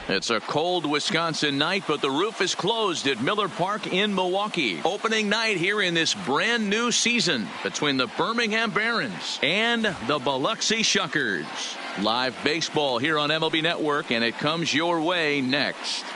It's a cold Wisconsin night, but the roof is closed at Miller Park in Milwaukee. Opening night here in this brand new season between the Birmingham Barons and the Biloxi Shukers. Live baseball here on MLB Network, and it comes your way next.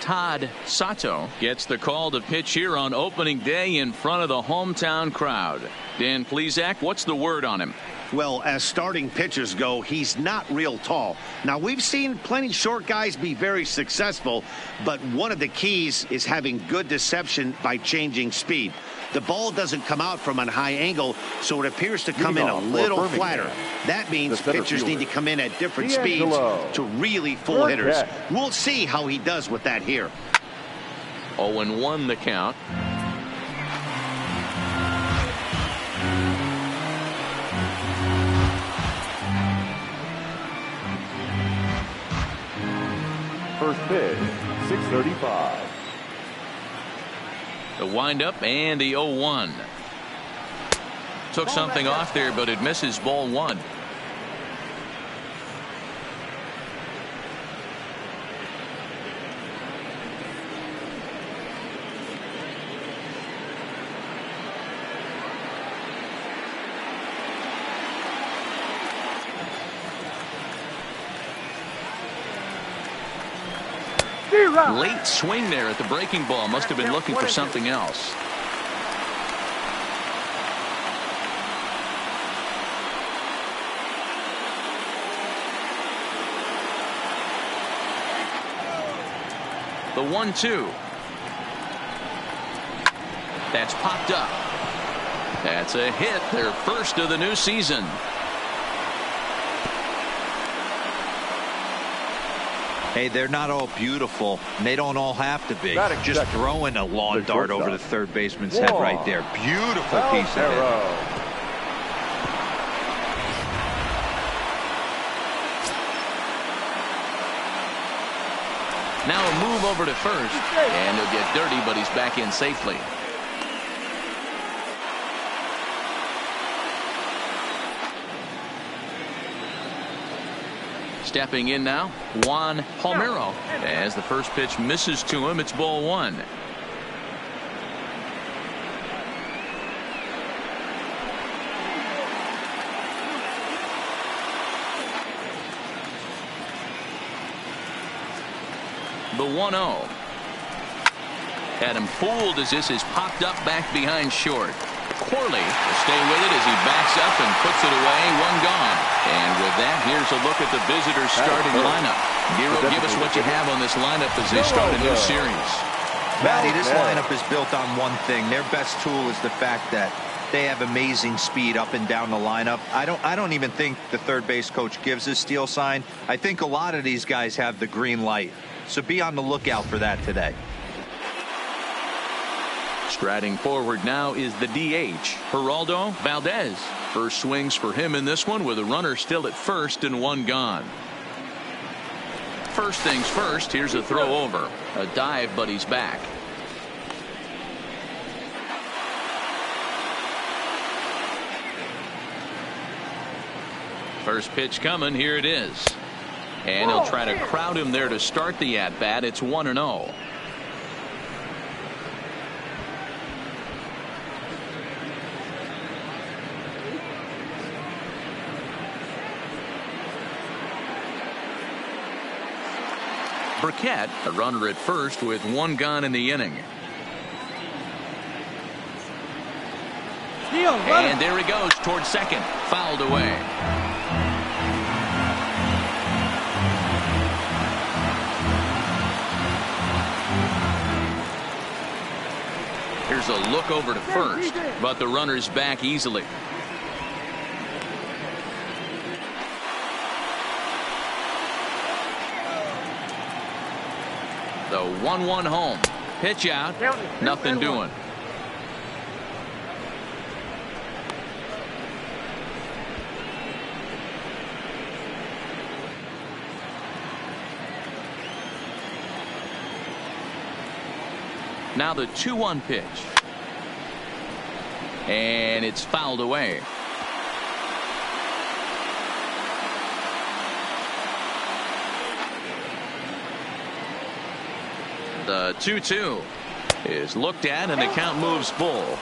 Todd Sato gets the call to pitch here on opening day in front of the hometown crowd. Dan Plesac, what's the word on him? Well, as starting pitchers go, he's not real tall. Now, we've seen plenty short guys be very successful, but one of the keys is having good deception by changing speed. The ball doesn't come out from a high angle, so it appears to come in a little flatter. That means pitchers need to come in at different speeds to really fool hitters. We'll see how he does with that here. 0-1 the count. First pitch, 6:35. The windup and the 0-1. Took something off there, but it misses, ball one. Late swing there at the breaking ball. Must have been looking for something else. The 1-2. That's popped up. That's a hit, their first of the new season. Hey, they're not all beautiful, and they don't all have to be. Just throwing a lawn dart over the third baseman's head right there. Beautiful piece of it. Now a move over to first, and he'll get dirty, but he's back in safely. Stepping in now, Juan Palmero. As the first pitch misses to him, it's ball one. The 1-0. Had him fooled as this is popped up back behind short. Corley will stay with it as he backs up and puts it away. One gone. And with that, here's a look at the visitors' starting lineup. Giro, give us what you have on this lineup as they start a new series. Matty, this lineup is built on one thing. Their best tool is the fact that they have amazing speed up and down the lineup. I don't even think the third base coach gives a steal sign. I think a lot of these guys have the green light. So be on the lookout for that today. Striding forward now is the DH, Geraldo Valdez. First swings for him in this one with a runner still at first and one gone. First things first, here's a throw over. A dive, but he's back. First pitch coming, here it is. And he'll try to crowd him there to start the at-bat. It's 1-0. Burkett, a runner at first with one gone in the inning. And there he goes towards second. Fouled away. Here's a look over to first, but the runner's back easily. The 1-1 home. Pitch out. Nothing doing. Now the 2-1 pitch. And it's fouled away. The 2-2 is looked at, and the count moves full.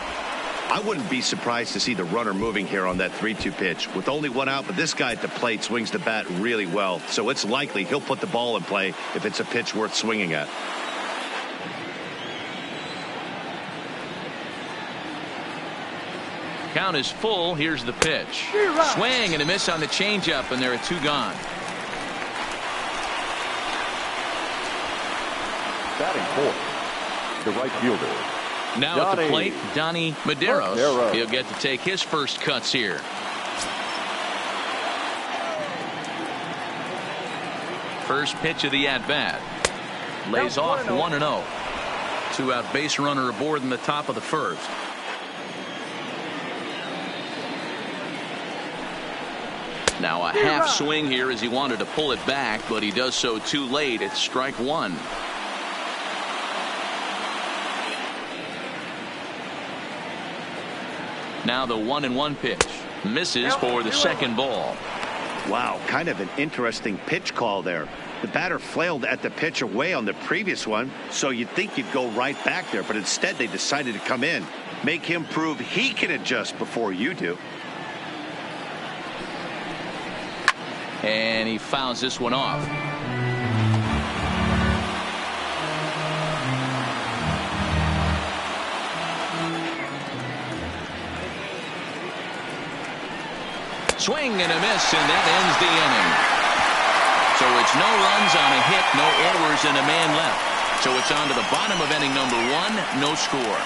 I wouldn't be surprised to see the runner moving here on that 3-2 pitch. With only one out, but this guy at the plate swings the bat really well, so it's likely he'll put the ball in play if it's a pitch worth swinging at. Count is full. Here's the pitch. Swing and a miss on the changeup, and there are 2 gone. Batting fourth, the right fielder. Now at the plate, Donnie Medeiros. He'll get to take his first cuts here. First pitch of the at-bat. Lays off 1-0. 2-out base runner aboard in the top of the first. Now a half swing here as he wanted to pull it back, but he does so too late. It's strike 1. Now the 1-1 pitch. Misses for the second ball. Wow, kind of an interesting pitch call there. The batter flailed at the pitch away on the previous one, so you'd think you'd go right back there, but instead they decided to come in. Make him prove he can adjust before you do. And he fouls this one off. Swing and a miss, and that ends the inning. So it's no runs on a hit, no errors, and a man left. So it's on to the bottom of inning number 1, no score.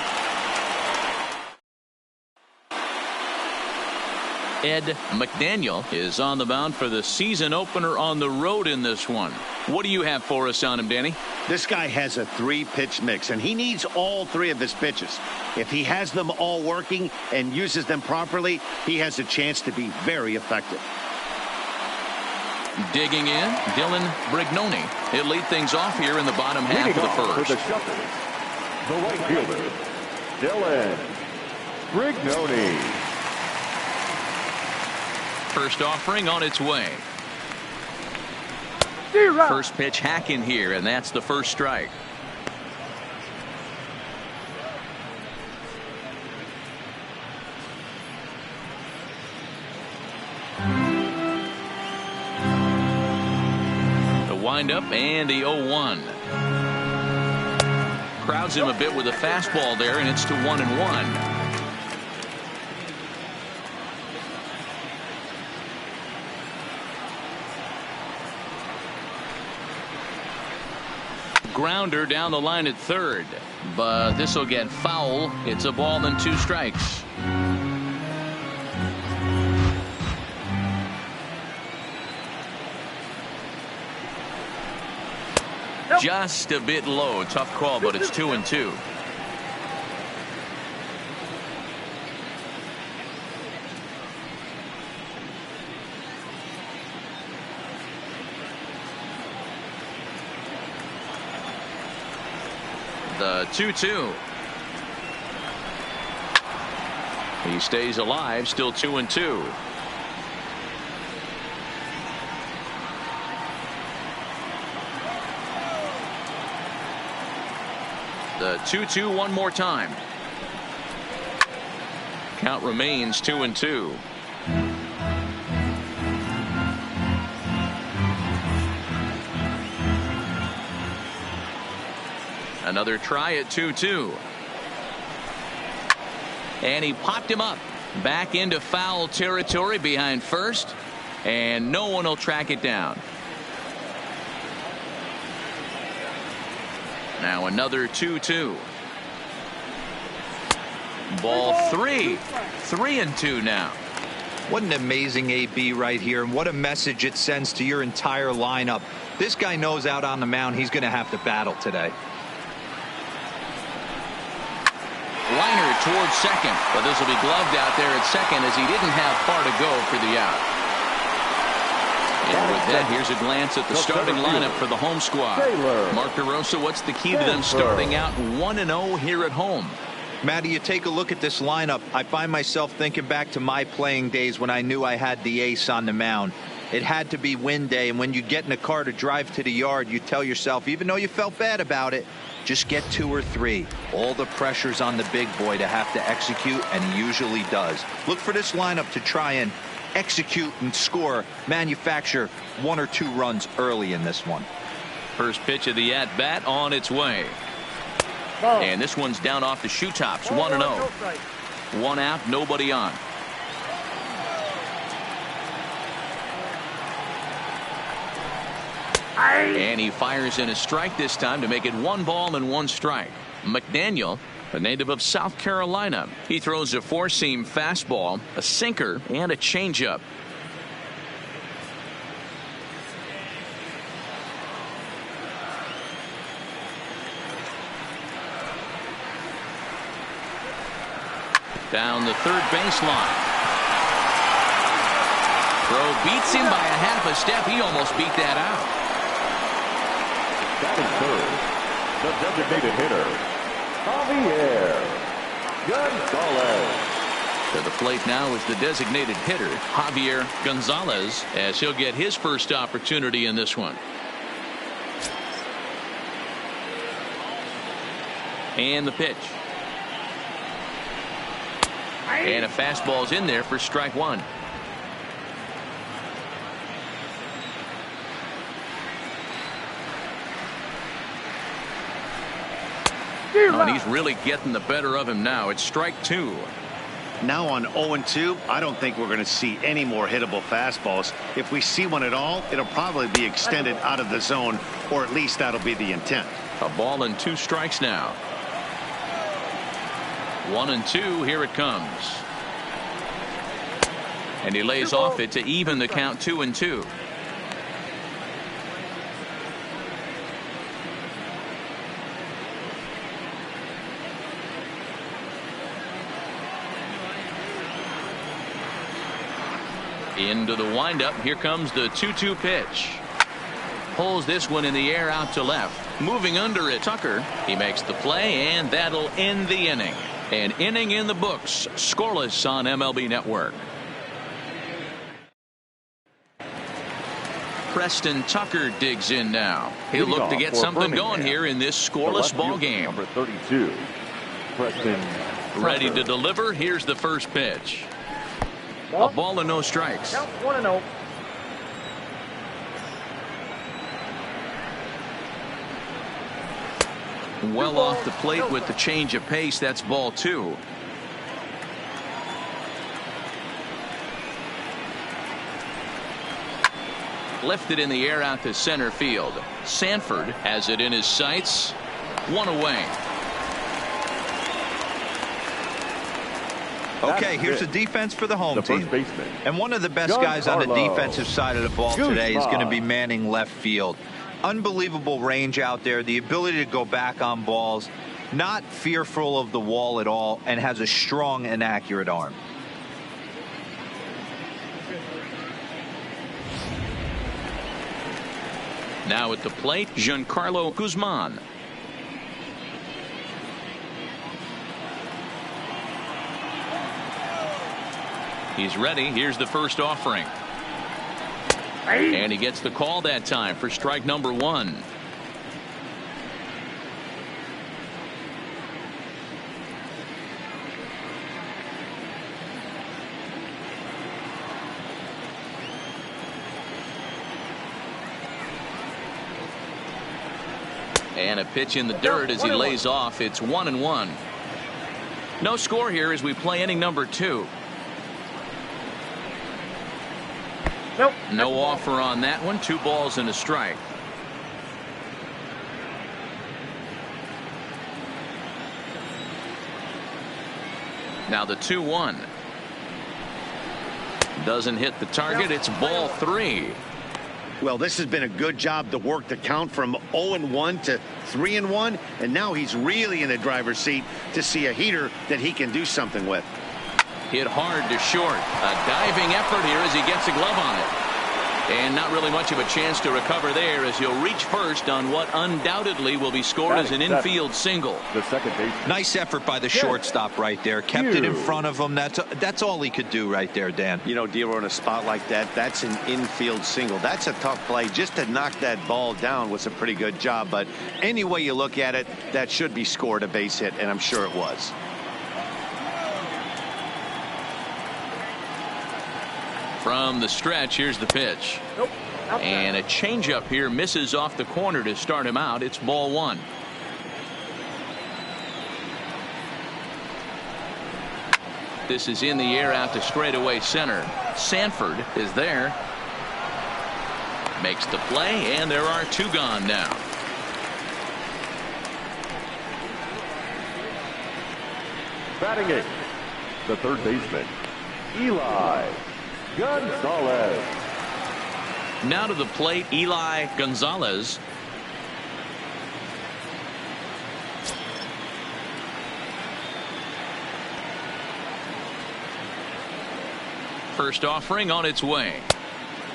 Ed McDaniel is on the mound for the season opener on the road in this one. What do you have for us on him, Danny? This guy has a 3-pitch mix, and he needs all 3 of his pitches. If he has them all working and uses them properly, he has a chance to be very effective. Digging in, Dylan Brignoni. He'll lead things off here in the bottom half of the first. For the Shukers, the right fielder, Dylan Brignoni. First offering on its way. First pitch hacking here, and that's the first strike. The windup and the 0-1. Crowds him a bit with a fastball there, and it's to 1-1. Grounder down the line at third, but this will get foul. It's a ball and 2 strikes. Just a bit low. Tough call, but it's 2-2. The 2-2. He stays alive, still 2-2. The 2-2 one more time. Count remains 2-2. Another try at 2-2. And he popped him up. Back into foul territory behind first. And no one will track it down. Now another 2-2. Ball 3. 3-2 now. What an amazing AB right here, and what a message it sends to your entire lineup. This guy knows out on the mound he's going to have to battle today. Liner towards second, but this will be gloved out there at second as he didn't have far to go for the out. And with that, here's a glance at the starting lineup for the home squad. Mark DeRosa, what's the key to them starting out 1-0 here at home? Matty, you take a look at this lineup. I find myself thinking back to my playing days when I knew I had the ace on the mound. It had to be wind day, and when you get in a car to drive to the yard, you tell yourself, even though you felt bad about it, just get 2 or 3. All the pressure's on the big boy to have to execute, and he usually does. Look for this lineup to try and execute and score, manufacture 1 or 2 runs early in this one. First pitch of the at-bat on its way. And this one's down off the shoe tops, 1-0. 1 out, nobody on. And he fires in a strike this time to make it 1 ball and 1 strike. McDaniel, a native of South Carolina. He throws a 4-seam fastball, a sinker, and a changeup. Down the third baseline. Throw beats him by a half a step. He almost beat that out. Batting third, the designated hitter, Javier Gonzalez. To the plate now is the designated hitter, Javier Gonzalez, as he'll get his first opportunity in this one. And the pitch. And a fastball's in there for strike 1. And he's really getting the better of him now. It's strike 2. Now on 0-2, I don't think we're going to see any more hittable fastballs. If we see one at all, it'll probably be extended out of the zone, or at least that'll be the intent. A ball and 2 strikes now. 1-2, here it comes. And he lays off it to even the count 2-2. Into the windup. Here comes the 2-2 pitch. Pulls this one in the air out to left. Moving under it, Tucker. He makes the play, and that'll end the inning. An inning in the books. Scoreless on MLB Network. Preston Tucker digs in now. He'll look to get something going here in this scoreless ball game. Number 32, Preston Ready to deliver. Here's the first pitch. A ball and no strikes. Count 1-0. Well off the plate with the change of pace. That's ball 2. Lifted in the air out to center field. Sanford has it in his sights. 1 away. Okay, here's the defense for the home team. Baseman. And one of the best guys on the defensive side of the ball today is going to be manning left field. Unbelievable range out there, the ability to go back on balls, not fearful of the wall at all, and has a strong and accurate arm. Now at the plate, Giancarlo Guzman. He's ready. Here's the first offering. And he gets the call that time for strike number 1. And a pitch in the dirt as he lays off. It's 1-1. No score here as we play inning number 2. Nope. No offer on that one. 2 balls and a strike. Now the 2-1. Doesn't hit the target. It's ball 3. Well, this has been a good job to work the count from 0-1 to 3-1, and now he's really in the driver's seat to see a heater that he can do something with. Hit hard to short. A diving effort here as he gets a glove on it. And not really much of a chance to recover there, as he'll reach first on what undoubtedly will be scored as an infield single. The second base. Nice effort by the shortstop right there. Kept it in front of him. That's all he could do right there, Dan. You know, D'Lo, in a spot like that, that's an infield single. That's a tough play. Just to knock that ball down was a pretty good job. But any way you look at it, that should be scored a base hit, and I'm sure it was. From the stretch, here's the pitch. Nope. And a changeup here misses off the corner to start him out. It's ball one. This is in the air out to straightaway center. Sanford is there. Makes the play, and there are two gone now. Batting eighth, the third baseman, Eli Gonzalez. Now to the plate, Eli Gonzalez. First offering on its way.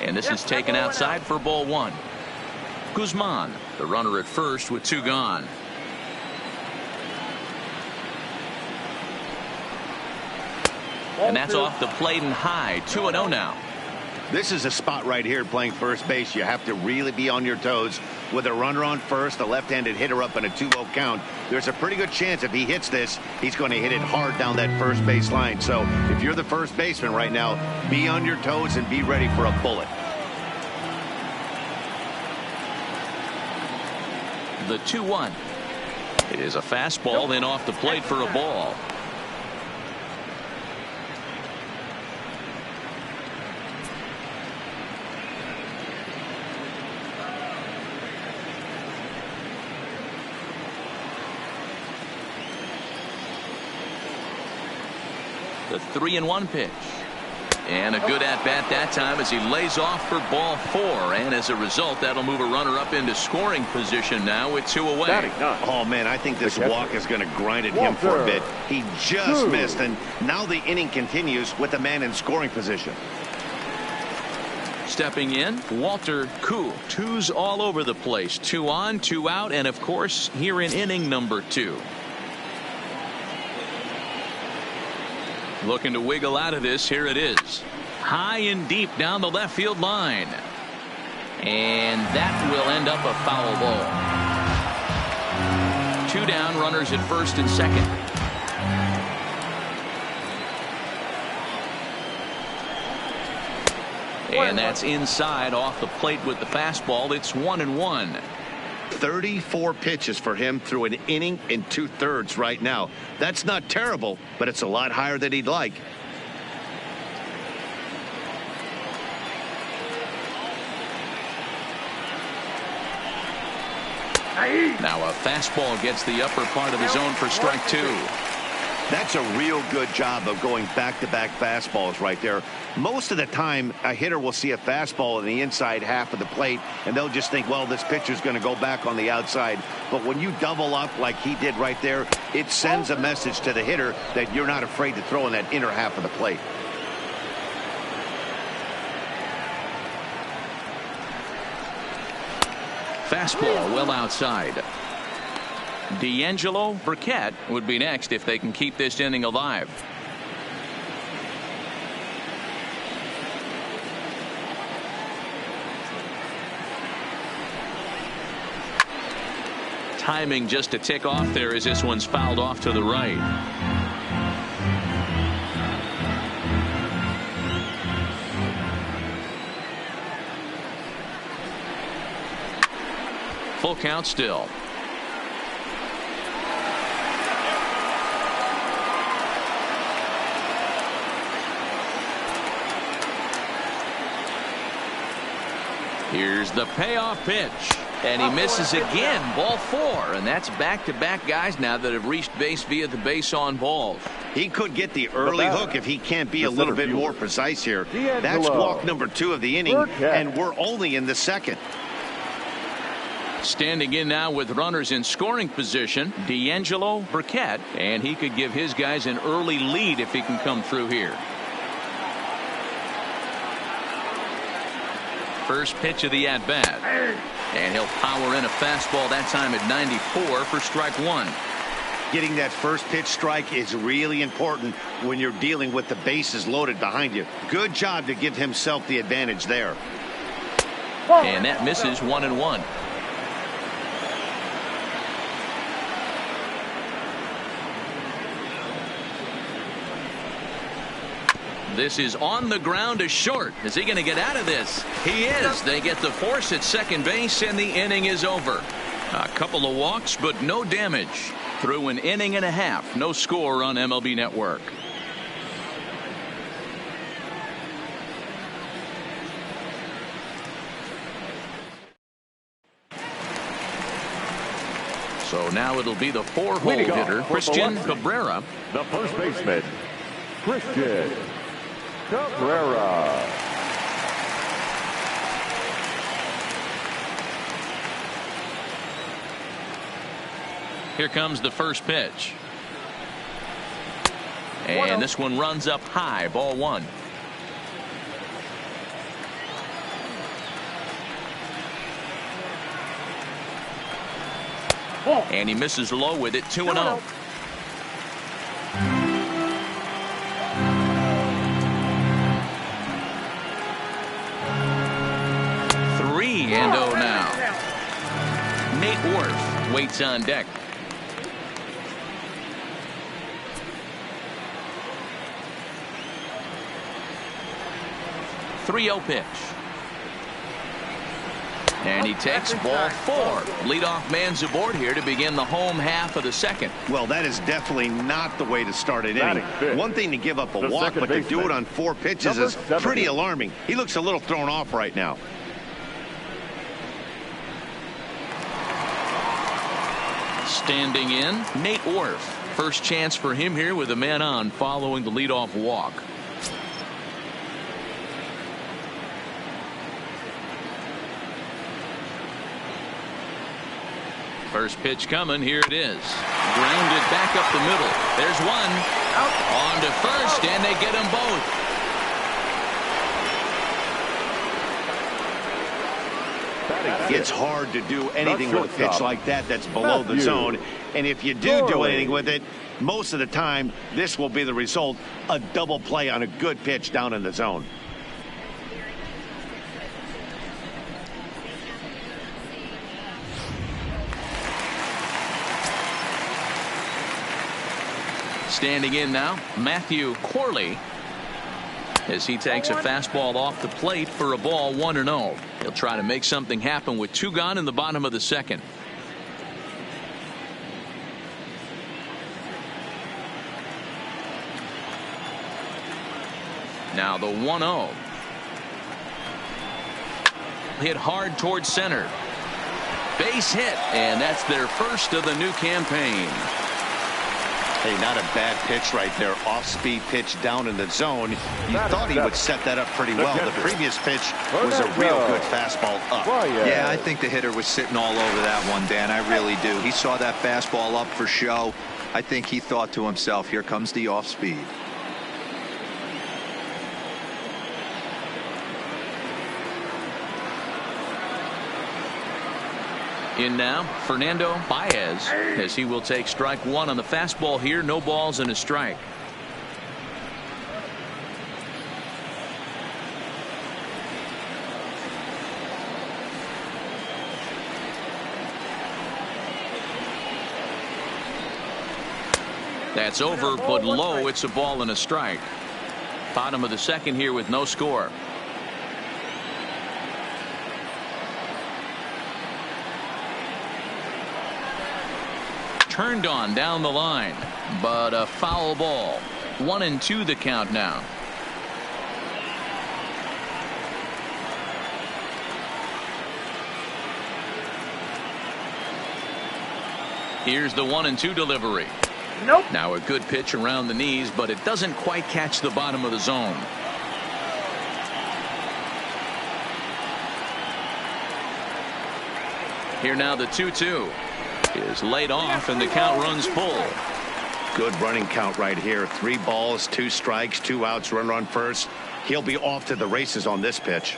And this is taken outside for ball one. Guzman, the runner at first with two gone. And that's off the plate and high. 2-0 now. This is a spot right here playing first base. You have to really be on your toes. With a runner on first, a left-handed hitter up in a 2-0 count, there's a pretty good chance if he hits this, he's going to hit it hard down that first base line. So if you're the first baseman right now, be on your toes and be ready for a bullet. The 2-1. It is a fastball, then off the plate for a ball. The 3-1 pitch. And a good at-bat that time as he lays off for ball four. And as a result, that'll move a runner up into scoring position now with two away. Oh, man, I think this walk is going to grind at him for a bit. He just missed, and now the inning continues with the man in scoring position. Stepping in, Walter Koo. Twos all over the place. 2 on, 2 out, and of course, here in inning number 2. Looking to wiggle out of this. Here it is. High and deep down the left field line. And that will end up a foul ball. 2 down, runners at first and second. And that's inside off the plate with the fastball. It's 1-1. 34 pitches for him through an inning and 2/3 right now. That's not terrible, but it's a lot higher than he'd like. Now a fastball gets the upper part of the zone for strike 2. That's a real good job of going back-to-back fastballs right there. Most of the time, a hitter will see a fastball in the inside half of the plate, and they'll just think, well, this pitcher's going to go back on the outside. But when you double up like he did right there, it sends a message to the hitter that you're not afraid to throw in that inner half of the plate. Fastball well outside. D'Angelo Burkett would be next if they can keep this inning alive. Timing just to tick off there as this one's fouled off to the right. Full count still. Here's the payoff pitch. And he misses again. Ball 4. And that's back-to-back guys now that have reached base via the base on balls. He could get the early hook if he can't be a little bit more precise here. That's walk number 2 of the inning, and we're only in the second. Standing in now with runners in scoring position, D'Angelo Burkett, and he could give his guys an early lead if he can come through here. First pitch of the at-bat. And he'll power in a fastball that time at 94 for strike one. Getting that first pitch strike is really important when you're dealing with the bases loaded behind you. Good job to give himself the advantage there. And that misses 1-1. This is on the ground to short. Is he going to get out of this? He is. They get the force at second base, and the inning is over. A couple of walks, but no damage. Through an inning and a half. No score on MLB Network. So now it'll be the four-hole hitter, Christian Cabrera. The first baseman, Christian Cabrera. Here comes the first pitch. And this one runs up high, ball one. And he misses low with it, 2-0. Three and 0 now. Nate Worth waits on deck. 3-0 pitch. And he takes ball four. Leadoff man's aboard here to begin the home half of the second. Well, that is definitely not the way to start an inning. One thing to give up a walk, but to do it on 4 pitches is pretty alarming. He looks a little thrown off right now. Standing in, Nate Worth. First chance for him here with a man on following the leadoff walk. First pitch coming. Here it is. Grounded back up the middle. There's one. On to first, and they get them both. It's hard to do anything with a pitch like that that's below the zone. And if you do anything with it, most of the time, this will be the result. A double play on a good pitch down in the zone. Standing in now, Matthew Corley, as he takes a fastball off the plate for a ball, 1-0. He'll try to make something happen with 2 gone in the bottom of the second. Now the 1-0. Hit hard towards center. Base hit, and that's their first of the new campaign. Hey, not a bad pitch right there. Off-speed pitch down in the zone. You thought he would set that up pretty well. The previous pitch was a real good fastball up. Yeah, I think the hitter was sitting all over that one, Dan. I really do. He saw that fastball up for show. I think he thought to himself, here comes the off-speed. In now, Fernando Baez, as he will take strike one on the fastball here. No balls and a strike. That's over, but low. It's a ball and a strike. Bottom of the second here with no score. Turned on down the line, but a foul ball. 1-2 the count now. Here's the 1-2 delivery. Nope. Now a good pitch around the knees, but it doesn't quite catch the bottom of the zone. Here now the 2-2 is laid off, and the count runs full. Good running count right here. 3 balls, 2 strikes, 2 outs, runner on first. He'll be off to the races on this pitch.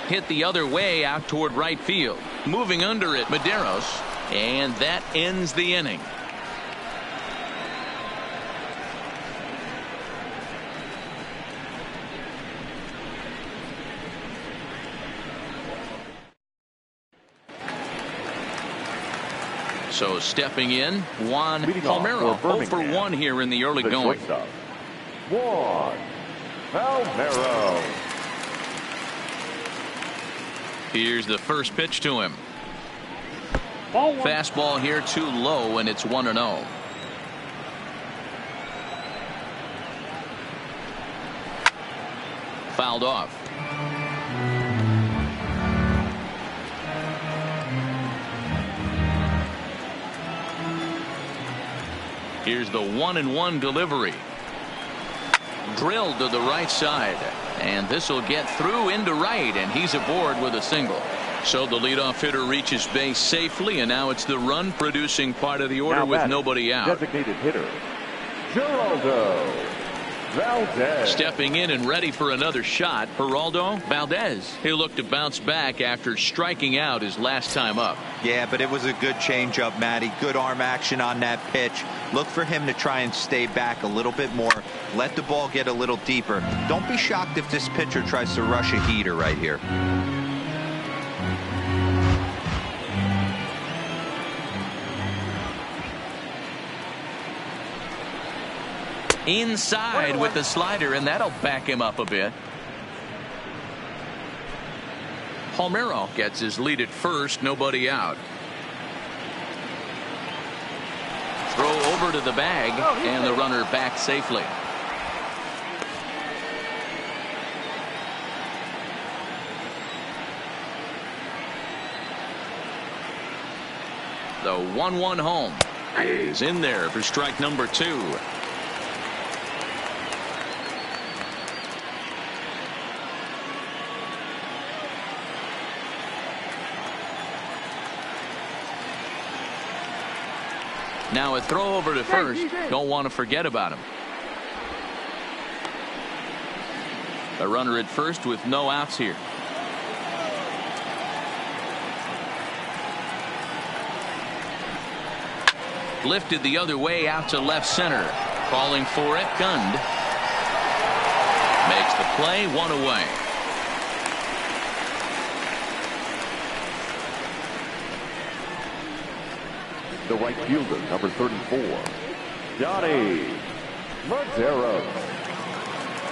hit the other way out toward right field. Moving under it, Medeiros, and that ends the inning. So stepping in, Juan Palmeiro, 0 for 1 here in the early going. Juan Palmeiro. Here's the first pitch to him. Fastball here too low, and it's 1-0. Fouled off. Here's the 1-1 delivery. Drilled to the right side. And this will get through into right, and he's aboard with a single. So the leadoff hitter reaches base safely, and now it's the run-producing part of the order with nobody out. Designated hitter, Geraldo Valdez. Stepping in and ready for another shot, Geraldo Valdez. He'll look to bounce back after striking out his last time up. Yeah, but it was a good changeup, Matty. Good arm action on that pitch. Look for him to try and stay back a little bit more. Let the ball get a little deeper. Don't be shocked if this pitcher tries to rush a heater right here. Inside with the slider, and that'll back him up a bit. Palmeiro gets his lead at first, nobody out. Throw over to the bag, and the runner back safely. The 1-1 home is in there for strike number 2. Now a throw over to first. Don't want to forget about him. A runner at first with no outs here. Lifted the other way out to left center. Calling for it. Gunned. Makes the play. 1 away. The right fielder, number 34, Donnie Medeiros.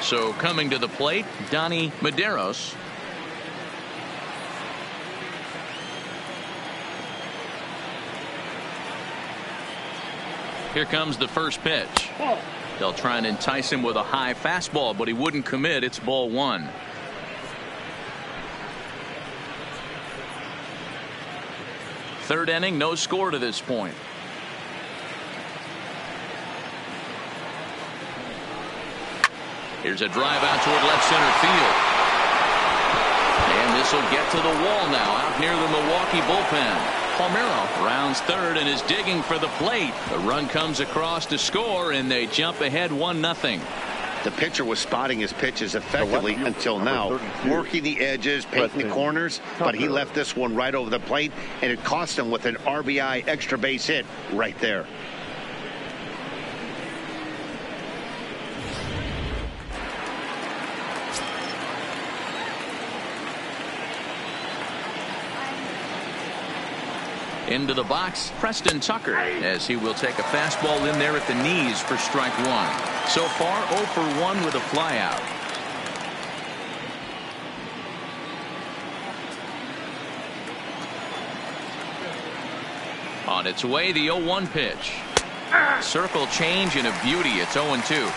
So coming to the plate, Donnie Medeiros. Here comes the first pitch. They'll try and entice him with a high fastball, but he wouldn't commit. It's ball 1. Third inning, no score to this point. Here's a drive out toward left center field. And this will get to the wall now out near the Milwaukee bullpen. Palmeiro rounds third and is digging for the plate. The run comes across to score, and they jump ahead 1-0. The pitcher was spotting his pitches effectively until now, working the edges, painting the corners, but he left this one right over the plate, and it cost him with an RBI extra base hit right there. Into the box, Preston Tucker, as he will take a fastball in there at the knees for strike 1. So far 0 for 1 with a flyout. On its way, the 0-1 pitch. Circle change and a beauty. It's 0-2.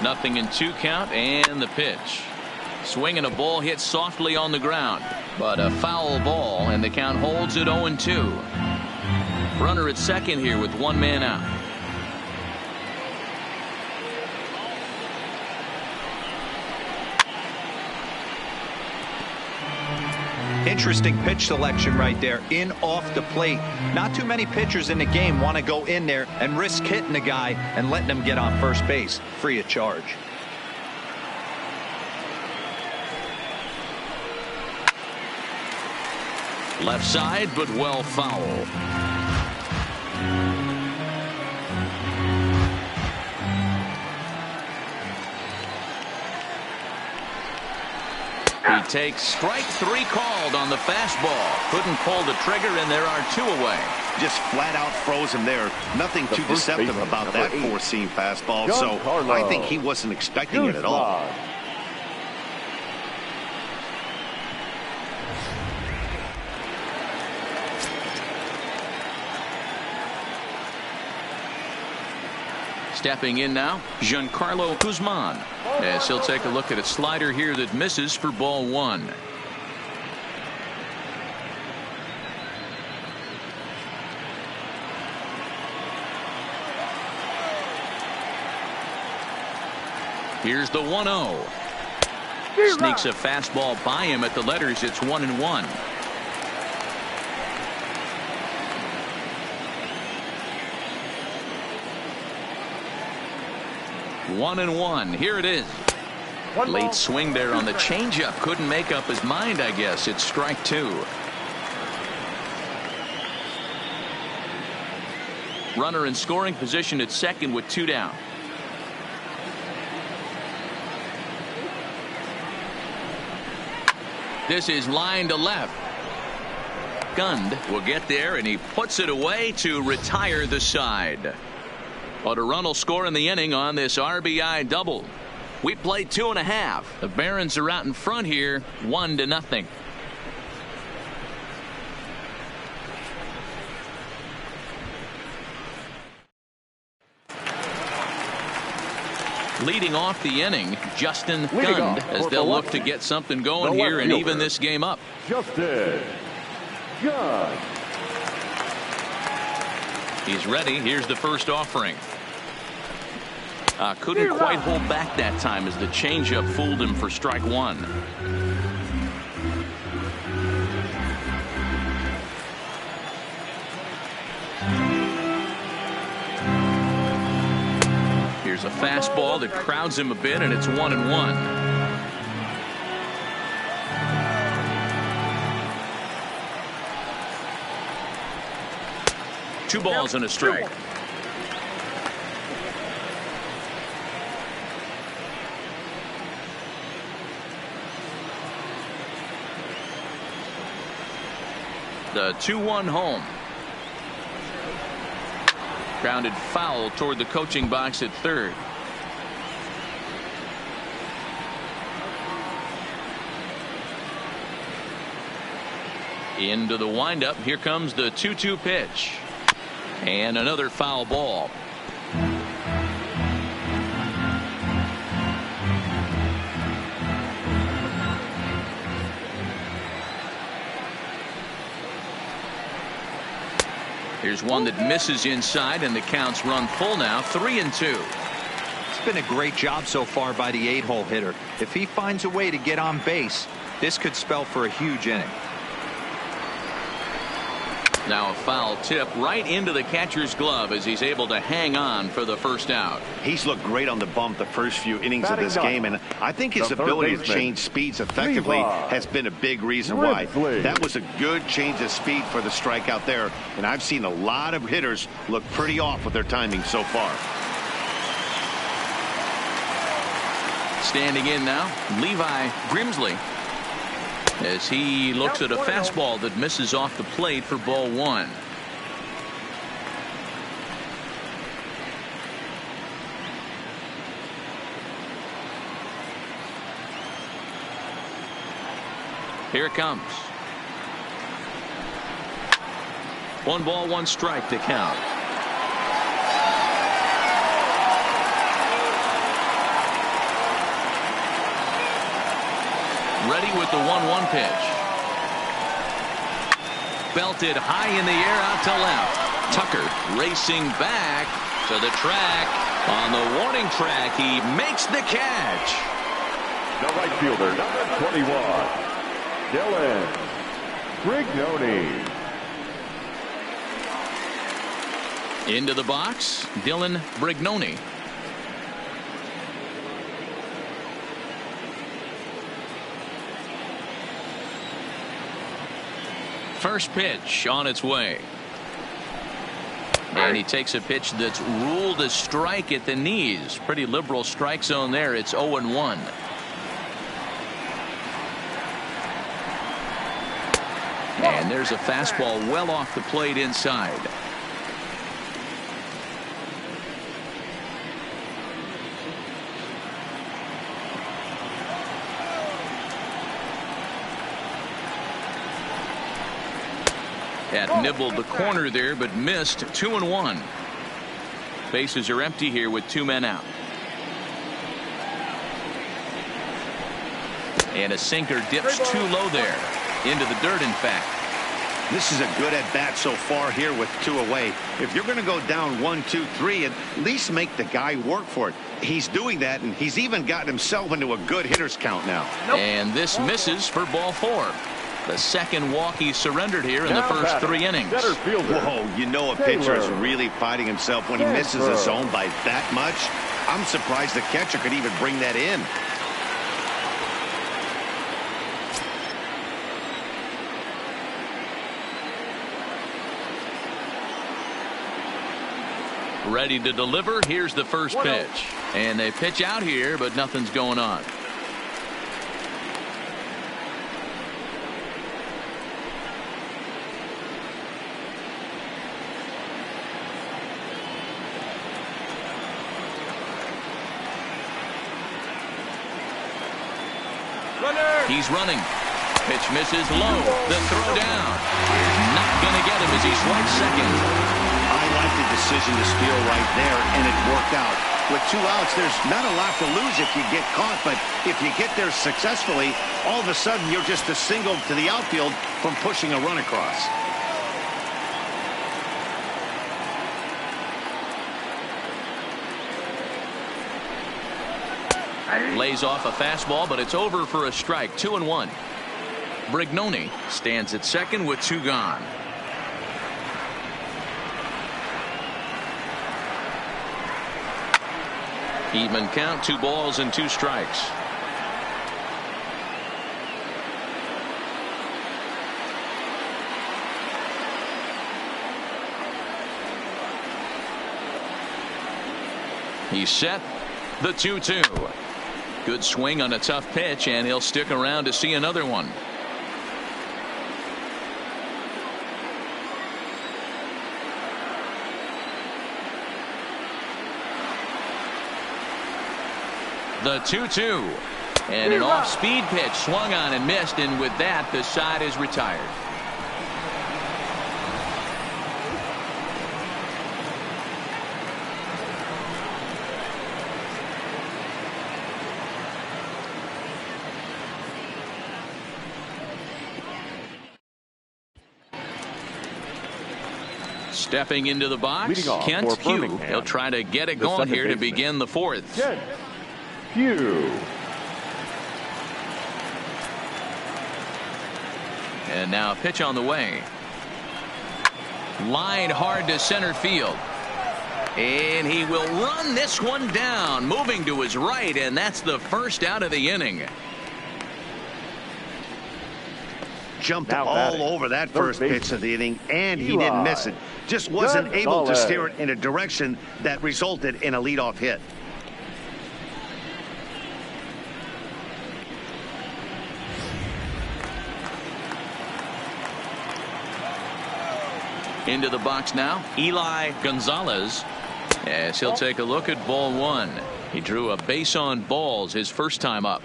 Nothing in 2 count, and the pitch. Swinging a ball hit softly on the ground, but a foul ball, and the count holds at 0-2. Runner at second here with 1 man out. Interesting pitch selection right there, in off the plate. Not too many pitchers in the game want to go in there and risk hitting the guy and letting him get on first base free of charge. Left side, but well foul. He takes strike 3 called on the fastball. Couldn't pull the trigger, and there are 2 away. Just flat out froze him there. Nothing too deceptive about that 4-seam fastball, so I think he wasn't expecting it at all. Stepping in now, Giancarlo Guzman, as he'll take a look at a slider here that misses for ball 1. Here's the 1-0. Sneaks a fastball by him at the letters. It's 1-1. One and one. Here it is. Late swing there on the changeup. Couldn't make up his mind, I guess. It's strike 2. Runner in scoring position at second with 2 down. This is line to left. Gund will get there, and he puts it away to retire the side. But a run will score in the inning on this RBI double. We played 2.5. The Barons are out in front here, 1-0. Leading off the inning, Justin Gund, as they'll look to get something going here and even this game up. Justin Gund. He's ready. Here's the first offering. Couldn't quite hold back that time as the changeup fooled him for strike 1. Here's a fastball that crowds him a bit, and it's 1-1. Two balls and a strike. The 2-1 home. Grounded foul toward the coaching box at third. Into the windup. Here comes the 2-2 pitch. And another foul ball. Here's one that misses inside, and the count's run full now, 3-2. It's been a great job so far by the 8-hole hitter. If he finds a way to get on base, this could spell for a huge inning. Now a foul tip right into the catcher's glove as he's able to hang on for the first out. He's looked great on the bump the first few innings of this game, and I think his ability to change speeds effectively has been a big reason why. That was a good change of speed for the strikeout there, and I've seen a lot of hitters look pretty off with their timing so far. Standing in now, Levi Grimsley, as he looks at a fastball that misses off the plate for ball 1. Here it comes. 1 ball, 1 strike to count. Ready with the 1-1 pitch. Belted high in the air out to left. Tucker racing back to the track. On the warning track, he makes the catch. The right fielder, number 21, Dylan Brignoni. Into the box, Dylan Brignoni. First pitch on its way. And he takes a pitch that's ruled a strike at the knees. Pretty liberal strike zone there. It's 0-1. And there's a fastball well off the plate inside. That nibbled the corner there, but missed. 2-1. Bases are empty here with 2 men out. And a sinker dips too low there. Into the dirt, in fact. This is a good at bat so far here with 2 away. If you're going to go down 1, 2, 3, at least make the guy work for it. He's doing that, and he's even gotten himself into a good hitter's count now. And this misses for ball 4. The second walk he surrendered here in the first 3 innings. Whoa, you know a pitcher is really fighting himself when he misses a zone by that much. I'm surprised the catcher could even bring that in. Ready to deliver. Here's the first pitch. And they pitch out here, but nothing's going on. He's running. Pitch misses low. The throw down. Not going to get him as he swipes second. I like the decision to steal right there, and it worked out. With 2 outs, there's not a lot to lose if you get caught, but if you get there successfully, all of a sudden you're just a single to the outfield from pushing a run across. Lays off a fastball, but it's over for a strike. 2-1. Brignoni stands at second with 2 gone. Even count, 2 balls and 2 strikes. He's set. The 2-2. Good swing on a tough pitch, and he'll stick around to see another one. The 2-2. And an off-speed pitch swung on and missed, and with that, the side is retired. Stepping into the box, Kent Hugh. He'll try to get it going here to begin the 4th. Kent Hugh. And now a pitch on the way. Line hard to center field. And he will run this one down, moving to his right, and that's the first out of the inning. Jumped all over that first pitch of the inning, and he didn't miss it. Just wasn't able to steer it in a direction that resulted in a leadoff hit. Into the box now, Eli Gonzalez, as he'll take a look at ball 1. He drew a base on balls his first time up.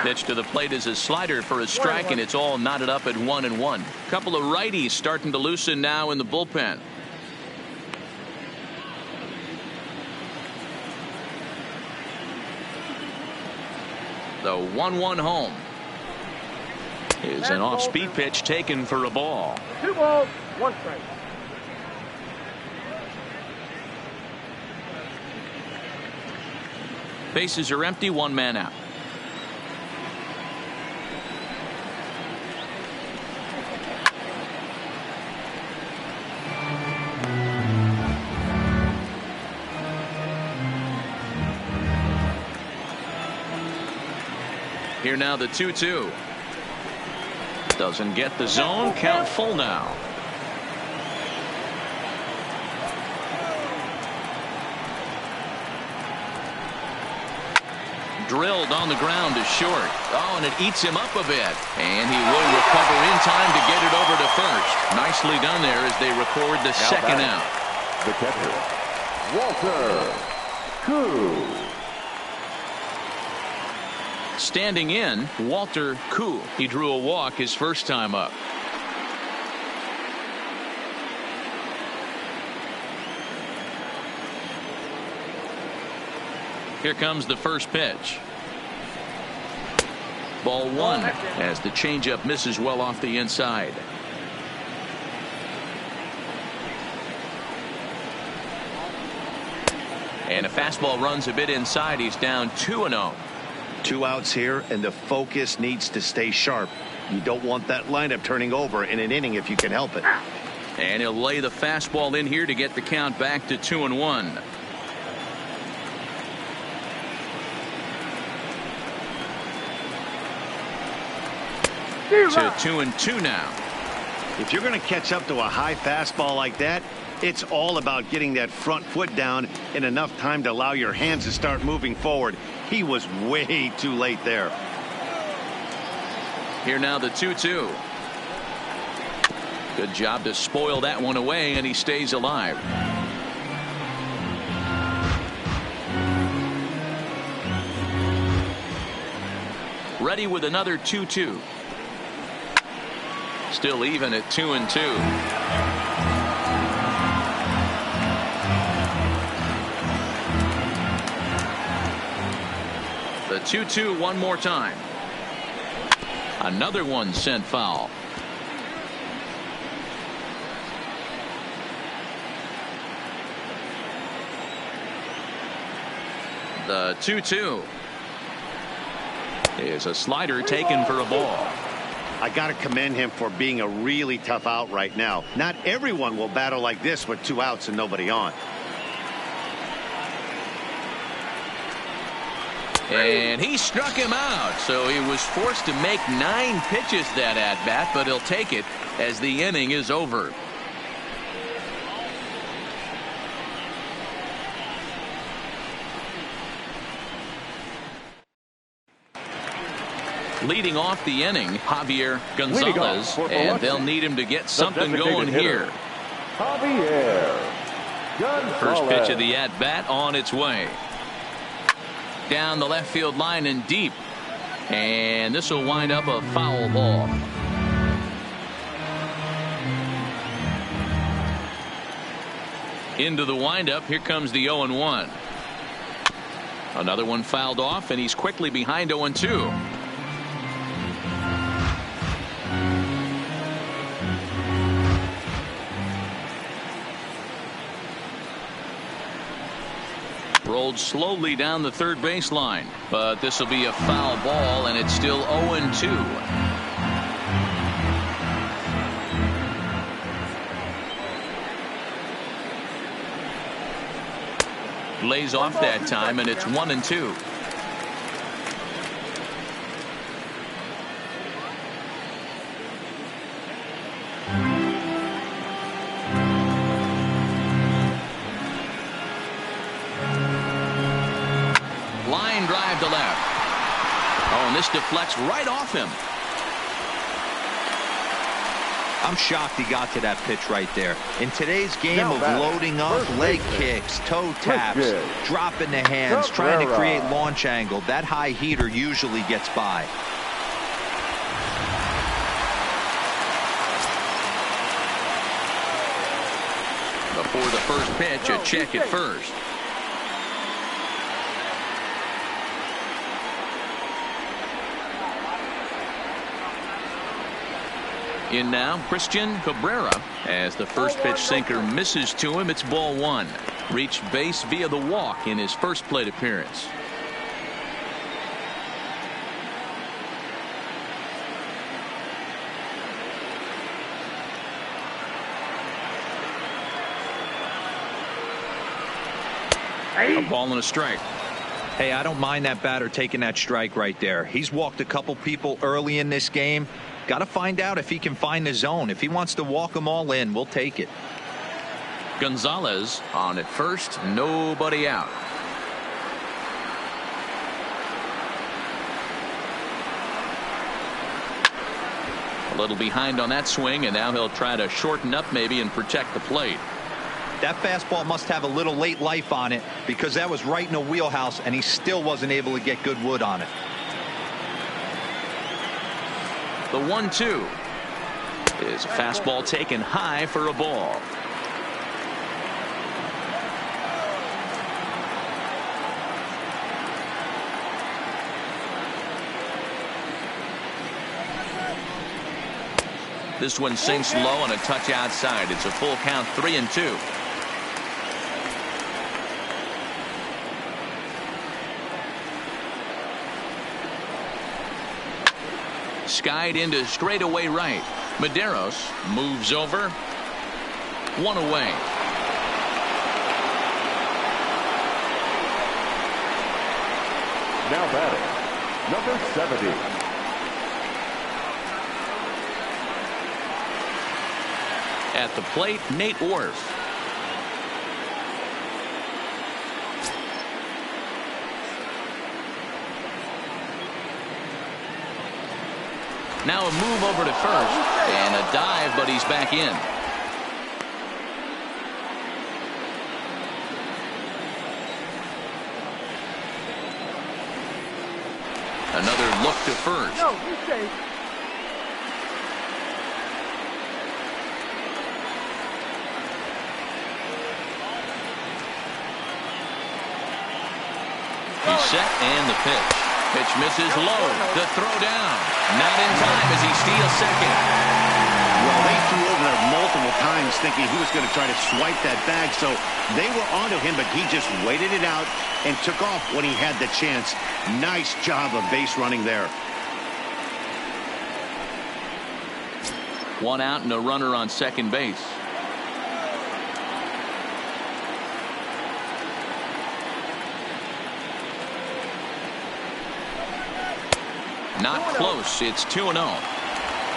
Pitch to the plate is a slider for a strike, and it's all knotted up at 1-1. Couple of righties starting to loosen now in the bullpen. The 1-1 home is an off-speed pitch taken for a ball. 2 balls, 1 strike. Bases are empty, one man out. Here now the 2-2. Doesn't get the zone. Count full now. Drilled on the ground to short. Oh, and it eats him up a bit. And he will recover in time to get it over to first. Nicely done there as they record the second out. The catcher, Walter Koo. Standing in, Walter Koo. He drew a walk his first time up. Here comes the first pitch. Ball one as the changeup misses well off the inside. And a fastball runs a bit inside. He's down 2-0. 2 outs here, and the focus needs to stay sharp. You don't want that lineup turning over in an inning if you can help it. And he'll lay the fastball in here to get the count back to 2-1. To 2-2 now. If you're going to catch up to a high fastball like that, it's all about getting that front foot down in enough time to allow your hands to start moving forward. He was way too late there. Here now the 2-2. Good job to spoil that one away, and he stays alive. Ready with another 2-2. Still even at 2-2. The 2-2 one more time. Another one sent foul. The 2-2 is a slider taken for a ball. I got to commend him for being a really tough out right now. Not everyone will battle like this with 2 outs and nobody on. And he struck him out, so he was forced to make 9 pitches that at bat, but he'll take it as the inning is over. Leading off the inning, Javier Gonzalez, and they'll need him to get something going here. Javier Gonzalez. First pitch of the at-bat on its way. Down the left field line and deep. And this will wind up a foul ball. Into the windup. Here comes the 0-1. Another one fouled off, and he's quickly behind 0-2. Rolled slowly down the third baseline, but this will be a foul ball, and it's still 0-2. Lays off that time, and it's 1-2. Line drive to left. Oh, and this deflects right off him. I'm shocked he got to that pitch right there. In today's game of loading up, leg kicks, toe taps, dropping the hands, trying to create launch angle, that high heater usually gets by. Before the first pitch, a check at first. In now, Christian Cabrera, as the first pitch sinker misses to him. It's ball one. Reached base via the walk in his first plate appearance. A ball and a strike. Hey, I don't mind that batter taking that strike right there. He's walked a couple people early in this game. Got to find out if he can find the zone. If he wants to walk them all in, we'll take it. Gonzalez on at first, nobody out. A little behind on that swing, and now he'll try to shorten up maybe and protect the plate. That fastball must have a little late life on it, because that was right in the wheelhouse and he still wasn't able to get good wood on it. The 1-2 is a fastball taken high for a ball. This one sinks low and a touch outside. It's a full count, 3-2. Skied into straightaway right. Medeiros moves over. One away. Now batting, number 70. At the plate, Nate Orf. Now a move over to first and a dive, but he's back in. Another look to first. No, he's safe. He's set and the pitch. Pitch misses low. The throw down. Not in time as he steals second. Well, they threw over there multiple times thinking he was going to try to swipe that bag, so they were onto him, but he just waited it out and took off when he had the chance. Nice job of base running there. One out and a runner on second base. Not close. It's 2-0.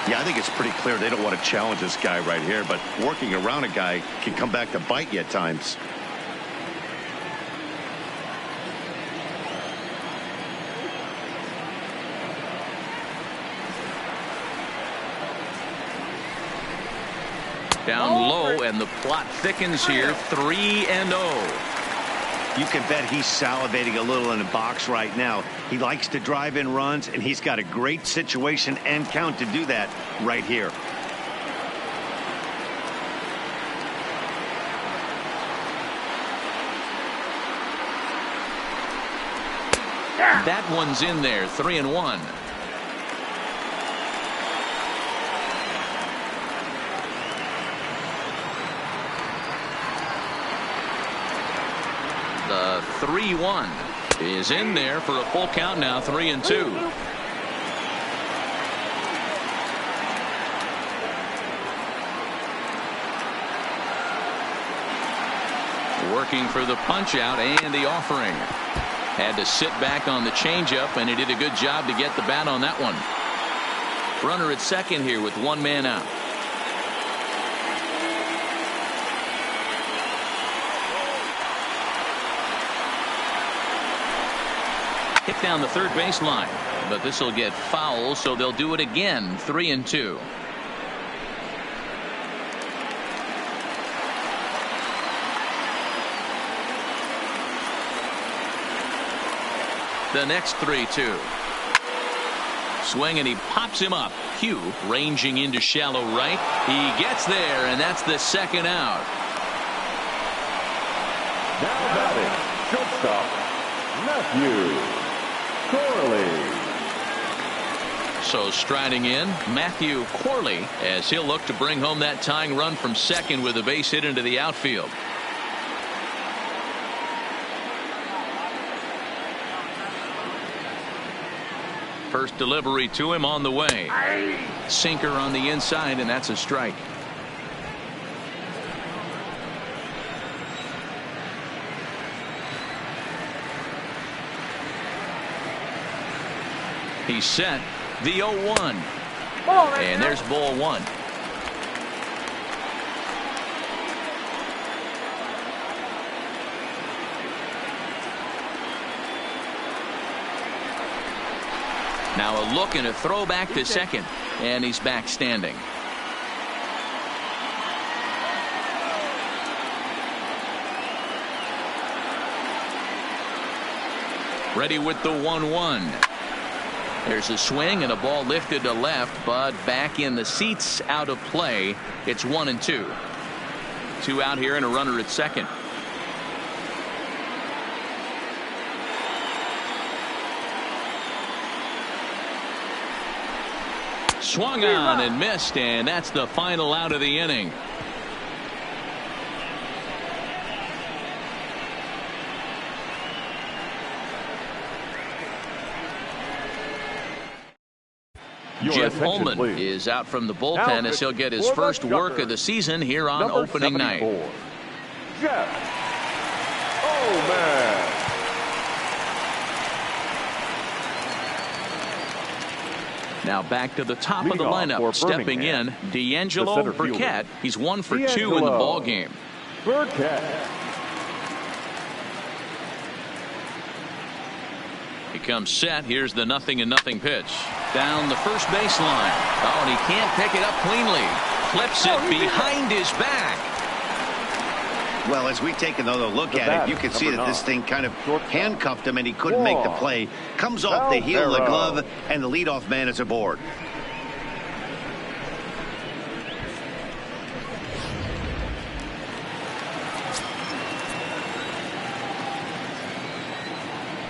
Yeah, I think it's pretty clear they don't want to challenge this guy right here, but working around a guy can come back to bite you at times. Down low, and the plot thickens here. 3-0. You can bet he's salivating a little in the box right now. He likes to drive in runs, and he's got a great situation and count to do that right here. That one's in there. 3-1. The 3-1 is in there for a full count now. 3-2. Working for the punch out and the offering. Had to sit back on the changeup, and he did a good job to get the bat on that one. Runner at second here with one man out. Hit down the third baseline, but this will get foul, so they'll do it again. 3-2. The next 3-2. Swing, and he pops him up. Hugh ranging into shallow right. He gets there, and that's the second out. Now batting, shortstop, Matthew Corley. So striding in, Matthew Corley, as he'll look to bring home that tying run from second with a base hit into the outfield. First delivery to him on the way. Sinker on the inside, and that's a strike. He's set. The 0-1. And there's ball one. Now a look and a throw back to second. And he's back standing. Ready with the 1-1. There's a swing and a ball lifted to left, but back in the seats, out of play. It's 1-2. 2 out here and a runner at second. Swung on and missed, and that's the final out of the inning. Jeff Holman is out from the bullpen as he'll get his first work of the season here on opening night. Jeff Holman. Now back to the top of the lineup, stepping in, D'Angelo Burkett. He's 1 for 2 in the ball game. Burkett. He comes set. Here's the 0-0 pitch. Down the first baseline. Oh, and he can't pick it up cleanly. Clips it behind his back. Well, as we take another look at it, you can see that this thing kind of handcuffed him and he couldn't make the play. Comes off the heel of the glove, and the leadoff man is aboard.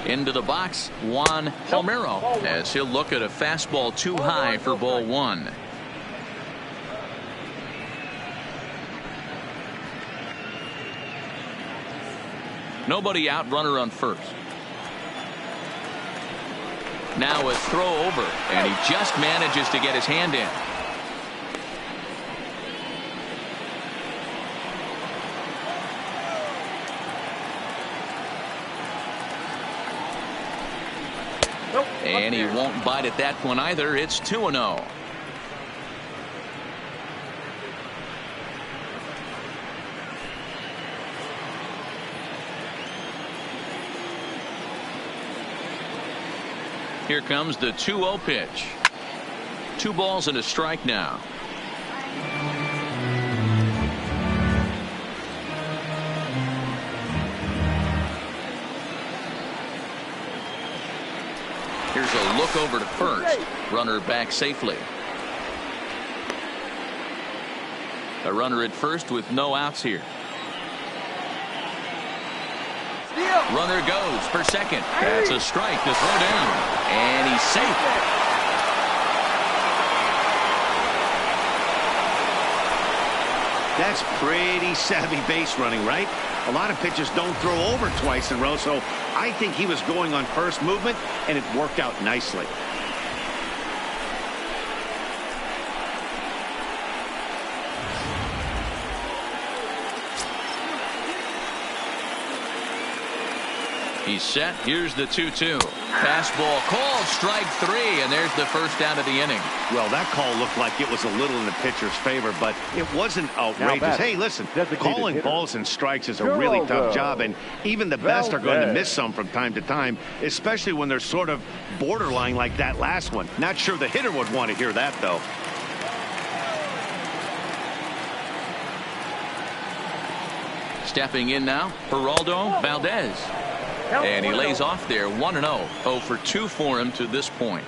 Into the box, Juan Palmeiro, as he'll look at a fastball too high for ball one. Nobody out, runner on first. Now a throw over, and he just manages to get his hand in. And he won't bite at that one either. It's 2-0. Here comes the 2-0 pitch. 2 balls and a strike now. Here's a look over to first. Runner back safely. A runner at first with no outs here. Runner goes for second. That's a strike to throw down. And he's safe. That's pretty savvy base running, right? A lot of pitchers don't throw over twice in a row, so I think he was going on first movement, and it worked out nicely. He's set. Here's the 2-2. Fastball called, strike 3, and there's the first out of the inning. Well, that call looked like it was a little in the pitcher's favor, but it wasn't outrageous. Hey, listen, calling balls and strikes is a really tough job, and even the best are going to miss some from time to time, especially when they're sort of borderline like that last one. Not sure the hitter would want to hear that, though. Stepping in now, Geraldo Valdez. And he lays off there, 1-0. 0 for 2 for him to this point.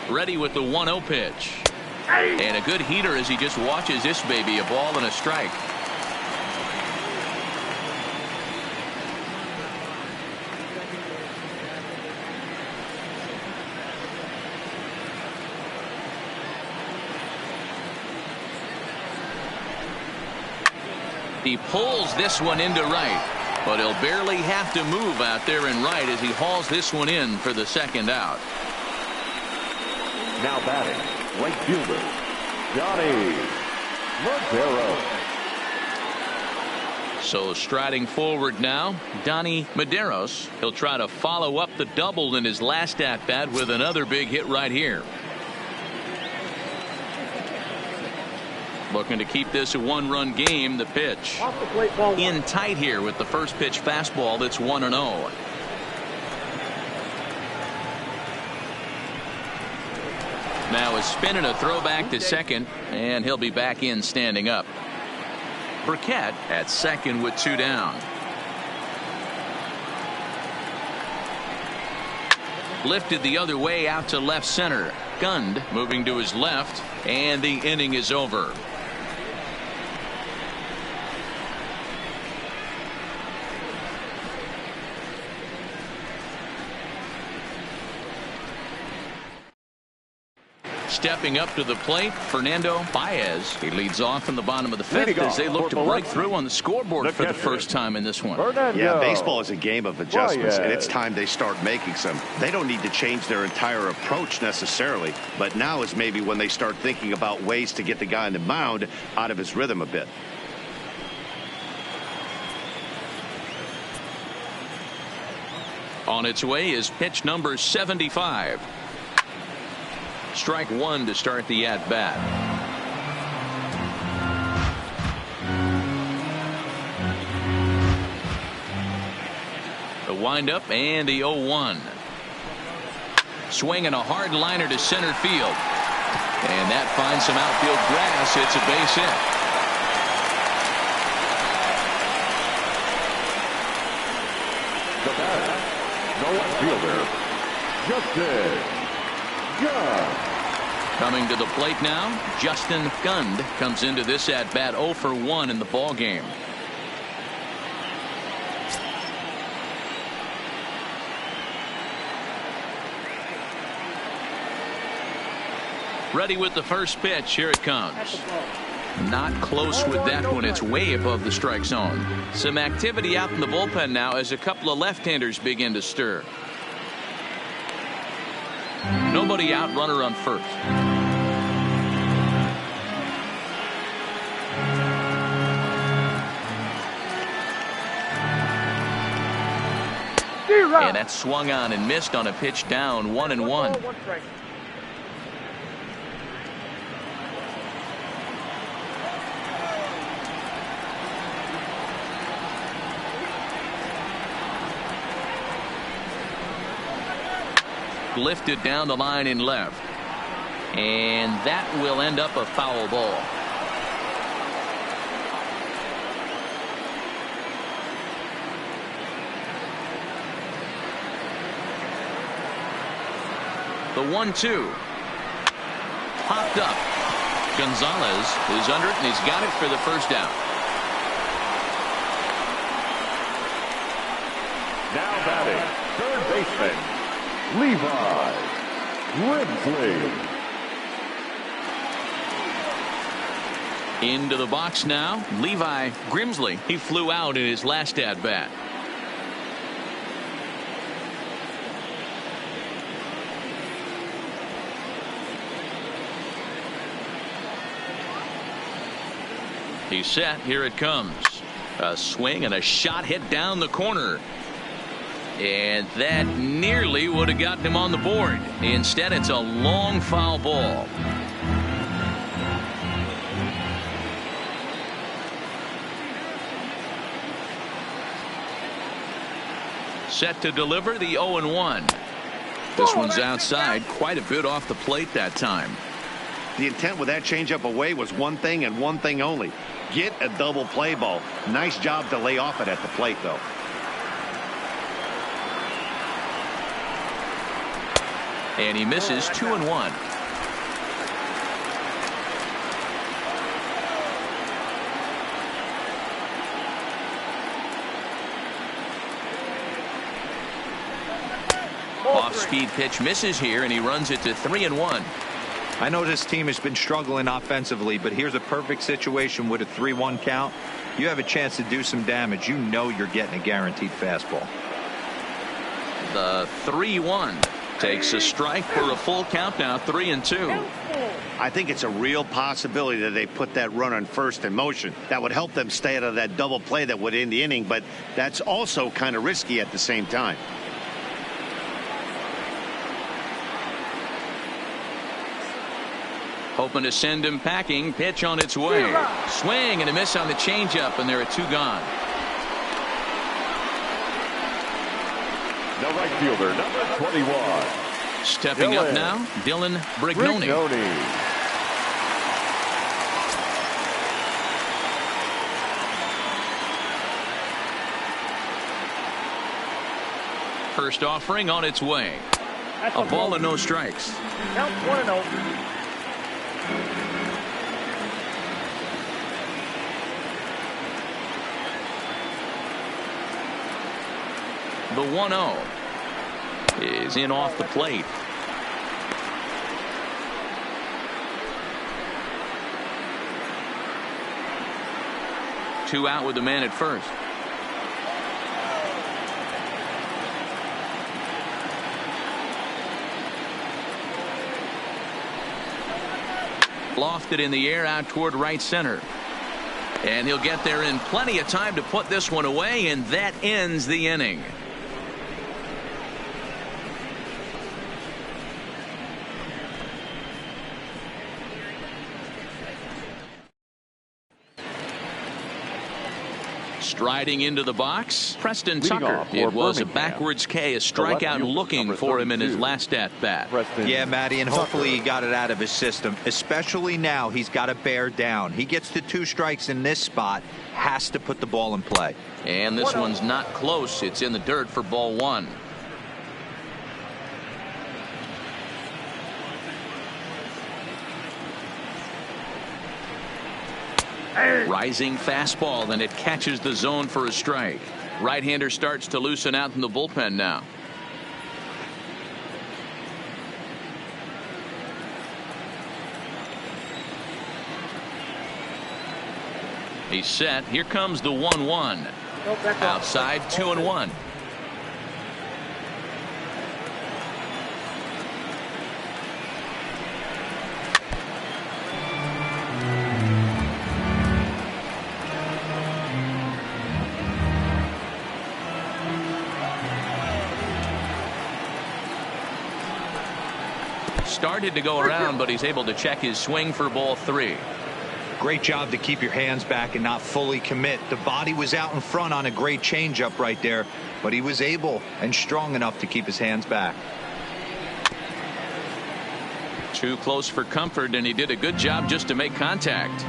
Ready with the 1-0 pitch. And a good heater as he just watches this baby, a ball and a strike. He pulls this one into right, but he'll barely have to move out there in right as he hauls this one in for the second out. Now batting, right fielder, Johnny Montero. So striding forward now, Donnie Medeiros. He'll try to follow up the double in his last at bat with another big hit right here. Looking to keep this a one-run game. The pitch in tight here with the first pitch fastball. That's 1-0. Now a spin and a throwback to second, and he'll be back in standing up. Burkett at second with 2 down. Lifted the other way out to left center. Gund moving to his left, and the inning is over. Stepping up to the plate, Fernando Baez. He leads off in the bottom of the fifth as they look to break through on the scoreboard for the first time in this one. Yeah, baseball is a game of adjustments, and it's time they start making some. They don't need to change their entire approach necessarily, but now is maybe when they start thinking about ways to get the guy on the mound out of his rhythm a bit. On its way is pitch number 75. Strike one to start the at-bat. The windup and the 0-1. Swing and a hard liner to center field. And that finds some outfield grass. It's a base The batter, no outfielder, Justin Gund. Coming to the plate now, Justin Gund comes into this at bat 0 for 1 in the ball game. Ready with the first pitch. Here it comes. Not close with that one. It's way above the strike zone. Some activity out in the bullpen now as a couple of left-handers begin to stir. Nobody out, runner on first. And that swung on and missed on a pitch down, 1-1. Lifted down the line in left, and that will end up a foul ball. The 1-2 popped up. Gonzalez is under it, and he's got it for the first out. Now batting, third baseman, Levi Grimsley. Into the box now, Levi Grimsley. He flew out in his last at bat. He's set. Here it comes. A swing and a shot hit down the corner. And that nearly would have gotten him on the board. Instead, it's a long foul ball. Set to deliver the 0-1. This one's outside, quite a bit off the plate that time. The intent with that changeup away was one thing and one thing only. Get a double play ball. Nice job to lay off it at the plate, though. And he misses 2-1. Off-speed pitch misses here, and he runs it to 3-1. I know this team has been struggling offensively, but here's a perfect situation with a 3-1 count. You have a chance to do some damage. You know you're getting a guaranteed fastball. The 3-1 takes a strike for a full count now, 3-2. I think it's a real possibility that they put that run on first in motion. That would help them stay out of that double play that would end the inning, but that's also kind of risky at the same time. Hoping to send him packing. Pitch on its way. Swing and a miss on the changeup, and there are 2 gone. The right fielder, number 21. Stepping up now, Dylan Brignoni. First offering on its way. A ball and no strikes. Count 1-0. The 1-0 is in off the plate. Two out with the man at first. Lofted in the air out toward right center. And he'll get there in plenty of time to put this one away, and that ends the inning. Striding into the box, Preston Tucker. It was a backwards K, a strikeout looking for him in his last at bat. Yeah, Matty, and hopefully he got it out of his system. Especially now, he's got to bear down. He gets to 2 strikes in this spot, has to put the ball in play. And this one's not close. It's in the dirt for ball 1. Rising fastball, and it catches the zone for a strike. Right-hander starts to loosen out in the bullpen now. He's set. Here comes the 1-1. Outside, 2-1. Started to go around, but he's able to check his swing for ball 3. Great job to keep your hands back and not fully commit. The body was out in front on a great changeup right there, but he was able and strong enough to keep his hands back. Too close for comfort, and he did a good job just to make contact.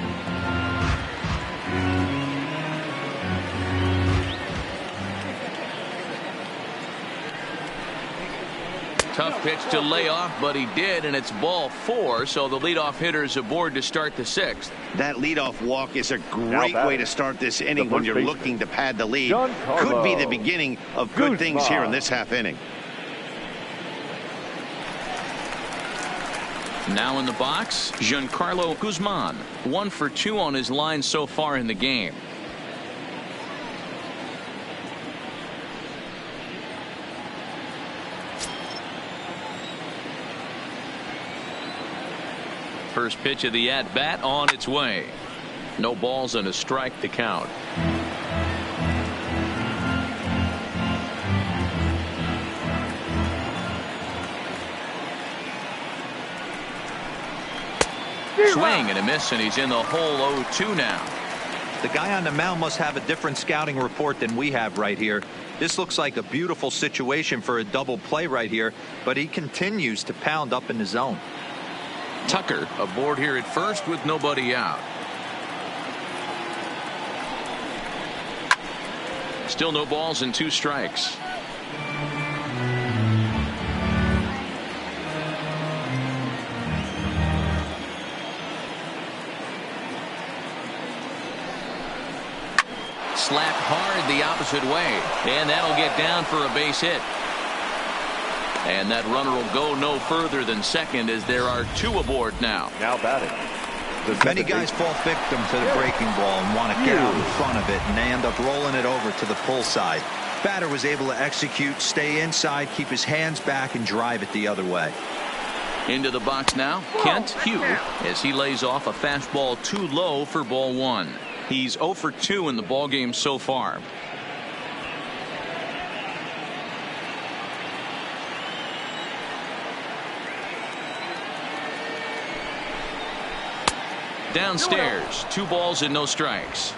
Tough pitch to lay off, but he did, and it's ball 4, so the leadoff hitter is aboard to start the 6th. That leadoff walk is a great way to start this inning when you're looking to pad the lead. Could be the beginning of good things here in this half inning. Now in the box, Giancarlo Guzman, 1 for 2 on his line so far in the game. First pitch of the at-bat on its way. No balls and a strike to count. Swing and a miss, and he's in the hole 0-2 now. The guy on the mound must have a different scouting report than we have right here. This looks like a beautiful situation for a double play right here, but he continues to pound up in the zone. Tucker aboard here at first with nobody out. Still no balls and 2 strikes. Slapped hard the opposite way, and that'll get down for a base hit. And that runner will go no further than second, as there are 2 aboard now. Now batting. Many guys fall victim to the breaking ball and want to get out in front of it, and they end up rolling it over to the pull side. Batter was able to execute, stay inside, keep his hands back, and drive it the other way. Into the box now, Kent Hugh, as he lays off a fastball too low for ball 1. He's 0 for 2 in the ballgame so far. Downstairs, 2 balls and no strikes.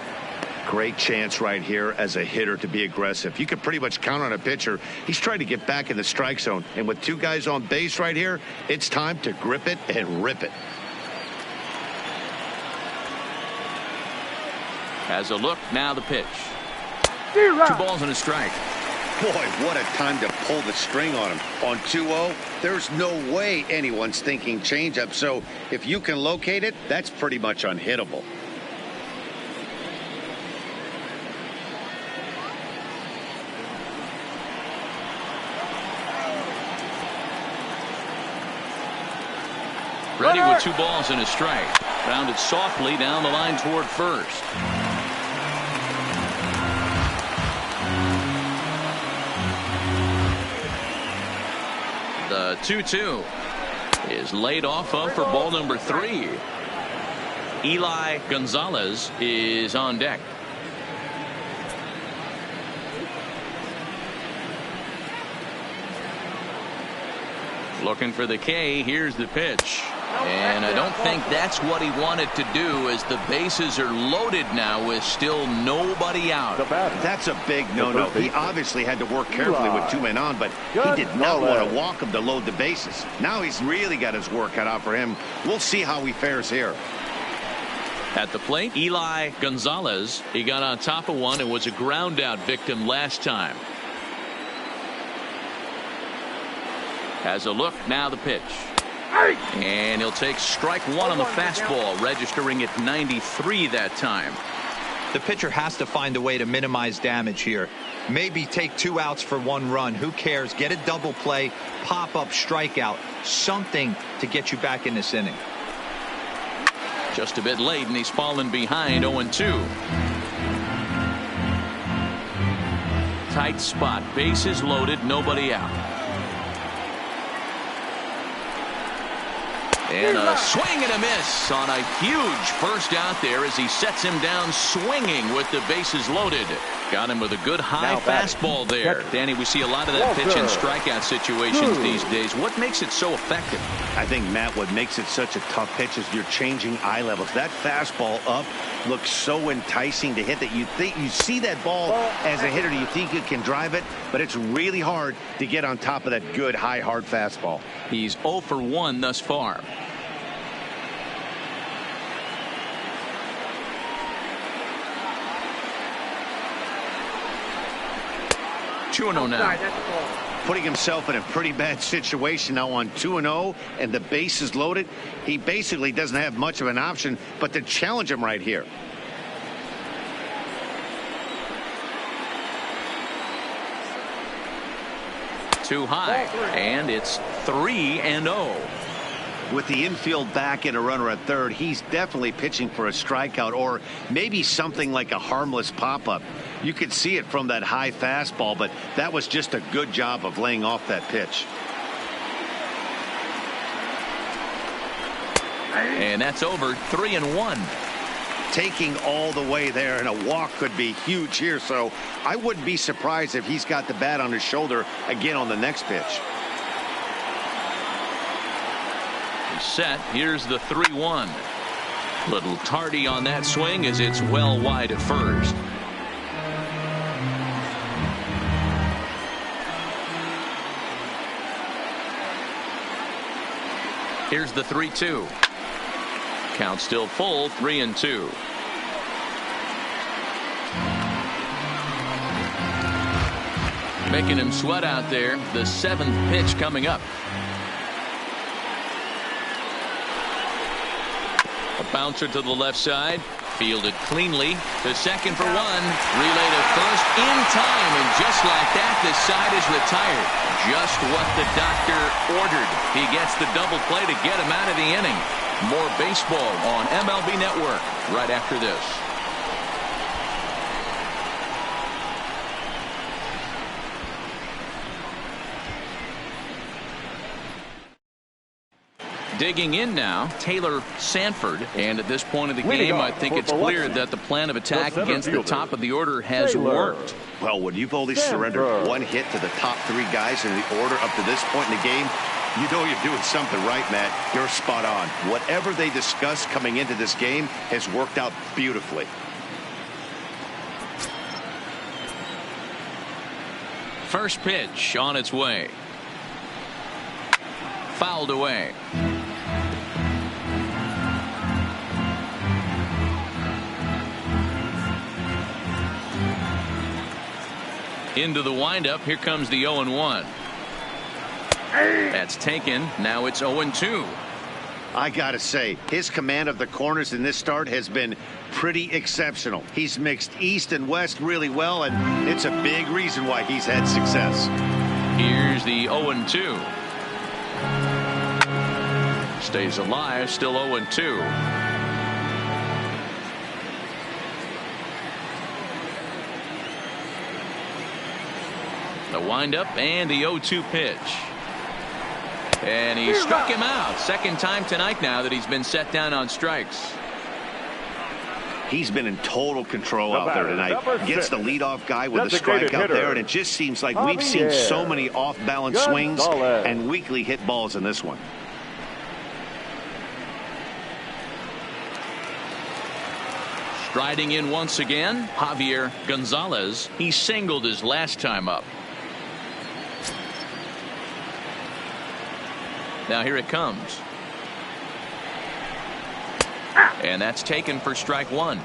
Great chance right here as a hitter to be aggressive. You can pretty much count on a pitcher. He's trying to get back in the strike zone. And with 2 guys on base right here, it's time to grip it and rip it. Has a look, now the pitch. 2 balls and a strike. Boy, what a time to pull the string on him. On 2-0, there's no way anyone's thinking changeup. So if you can locate it, that's pretty much unhittable. Ready with 2 balls and a strike. Rounded softly down the line toward first. The 2-2 is laid off of for ball number 3. Eli Gonzalez is on deck. Looking for the K. Here's the pitch. And I don't think that's what he wanted to do, as the bases are loaded now with still nobody out. That's a big no-no. He obviously had to work carefully with 2 men on, but he did not want to walk him to load the bases. Now he's really got his work cut out for him. We'll see how he fares here. At the plate, Eli Gonzalez. He got on top of one and was a ground out victim last time. Has a look, now the pitch. And he'll take strike 1 on the fastball, registering at 93 that time. The pitcher has to find a way to minimize damage here. Maybe take 2 outs for 1 run. Who cares? Get a double play, pop up, strikeout, something to get you back in this inning. Just a bit late, and he's fallen behind 0-2. Tight spot, bases loaded, nobody out. And a swing and a miss on a huge first out there as he sets him down swinging with the bases loaded. Got him with a good high fastball there. Danny, we see a lot of that pitch and strikeout situations these days. What makes it so effective? I think, Matt, what makes it such a tough pitch is you're changing eye levels. That fastball up looks so enticing to hit that you think you see that ball as a hitter. You think you can drive it, but it's really hard to get on top of that good high hard fastball. He's 0 for 1 thus far. Now. Putting himself in a pretty bad situation now on 2-0 and the base is loaded. He basically doesn't have much of an option but to challenge him right here. Too high, and it's 3-0. With the infield back and a runner at third, he's definitely pitching for a strikeout or maybe something like a harmless pop-up. You could see it from that high fastball, but that was just a good job of laying off that pitch. And that's over. 3-1. Taking all the way there, and a walk could be huge here, so I wouldn't be surprised if he's got the bat on his shoulder again on the next pitch. Set. Here's the 3-1. Little tardy on that swing as it's well wide at first. Here's the 3-2. Count still full. 3-2. Making him sweat out there. The 7th pitch coming up. A bouncer to the left side, fielded cleanly to second for 1, relay to first in time, and just like that the side is retired. Just what the doctor ordered. He gets the double play to get him out of the inning. More baseball on MLB Network right after this. Digging in now, Taylor Sanford. And at this point of the game, I think it's clear that the plan of attack against the top of the order has worked. Well, when you've only surrendered one hit to the top three guys in the order up to this point in the game, you know you're doing something right, Matt. You're spot on. Whatever they discussed coming into this game has worked out beautifully. First pitch on its way. Fouled away. Into the windup. Here comes the 0-1. That's taken. Now it's 0-2. I got to say, his command of the corners in this start has been pretty exceptional. He's mixed east and west really well, and it's a big reason why he's had success. Here's the 0-2. Stays alive, still 0-2. The windup and the 0-2 pitch. And he struck him out. Second time tonight now that he's been set down on strikes. He's been in total control out there tonight. Gets the leadoff guy with the strikeout there, and it just seems like we've seen so many off-balance swings and weakly hit balls in this one. Striding in once again, Javier Gonzalez. He singled his last time up. Now here it comes. And that's taken for strike one.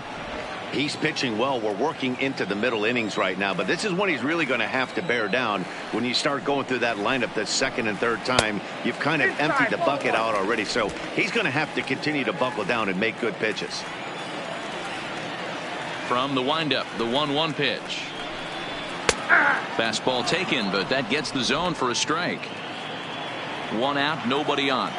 He's pitching well. We're working into the middle innings right now, but this is when he's really going to have to bear down. When you start going through that lineup the second and third time, you've kind of emptied the bucket out already, so he's going to have to continue to buckle down and make good pitches. From the windup, the 1-1 pitch. Fastball taken, but that gets the zone for a strike. One out, nobody on.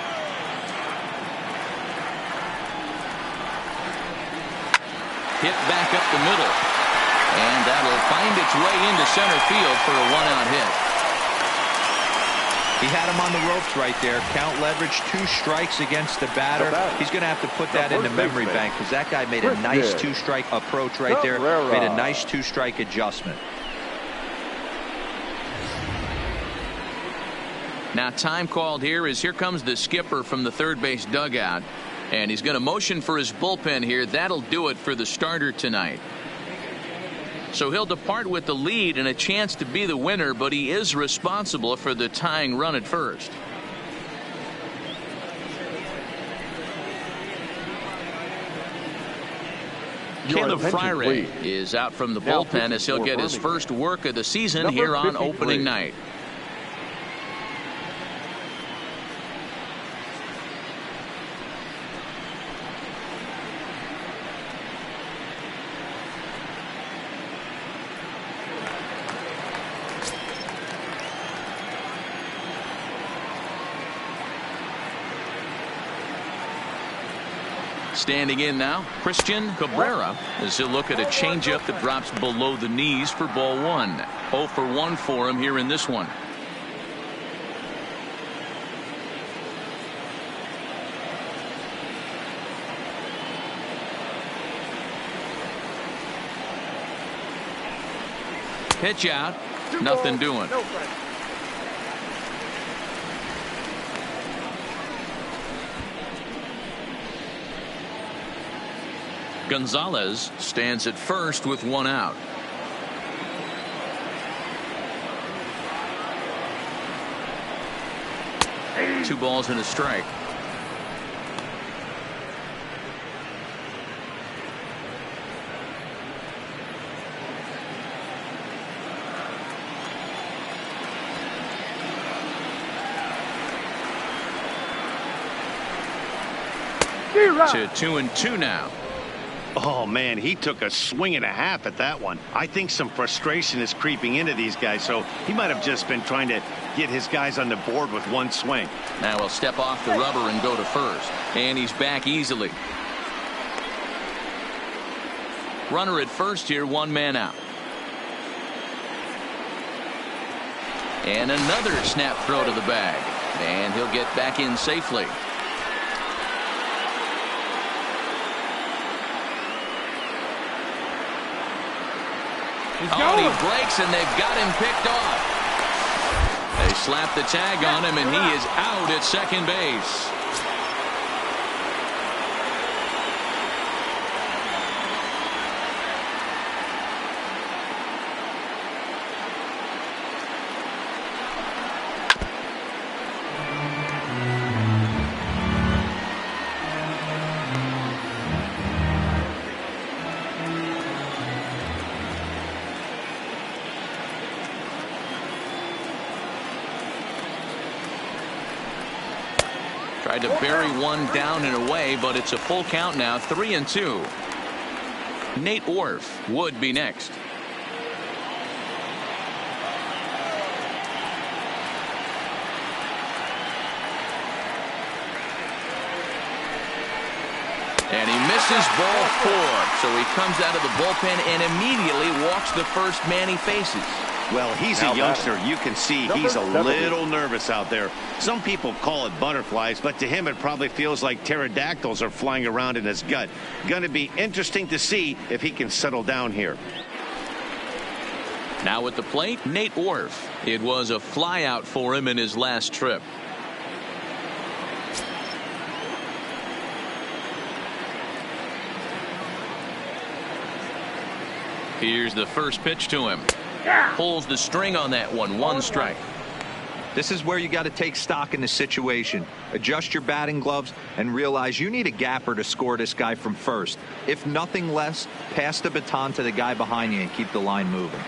Hit back up the middle. And that'll find its way into center field for a one-out hit. He had him on the ropes right there. Count leverage, 2 strikes against the batter. He's going to have to put that in the memory bank because that guy made a nice 2-strike approach right there. Made a nice 2-strike adjustment. Now time called here as here comes the skipper from the third base dugout. And he's going to motion for his bullpen here. That'll do it for the starter tonight. So he'll depart with the lead and a chance to be the winner, but he is responsible for the tying run at first. Caleb Freire is out from the bullpen as he'll get his first work of the season here on opening night. Standing in now, Christian Cabrera, as he'll look at a changeup that drops below the knees for ball 1. 0 for 1 for him here in this one. Pitch out, nothing doing. Gonzalez stands at first with 1 out. Two balls and a strike. To 2-2 now. Oh, man, he took a swing and a half at that one. I think some frustration is creeping into these guys, so he might have just been trying to get his guys on the board with one swing. Now he'll step off the rubber and go to first. And he's back easily. Runner at first here, 1 man out. And another snap throw to the bag. And he'll get back in safely. Oh, and he breaks, and they've got him picked off. They slap the tag on him, and he is out at second base. Tried to bury one down and away, but it's a full count now, 3-2. Nate Orf would be next. And he misses ball 4. So he comes out of the bullpen and immediately walks the first man he faces. Well, he's a youngster. You can see he's a little nervous out there. Some people call it butterflies, but to him it probably feels like pterodactyls are flying around in his gut. Going to be interesting to see if he can settle down here. Now at the plate, Nate Orf. It was a flyout for him in his last trip. Here's the first pitch to him. Pulls the string on that one. 1 strike. This is where you got to take stock in the situation. Adjust your batting gloves and realize you need a gapper to score this guy from first. If nothing less, pass the baton to the guy behind you and keep the line moving.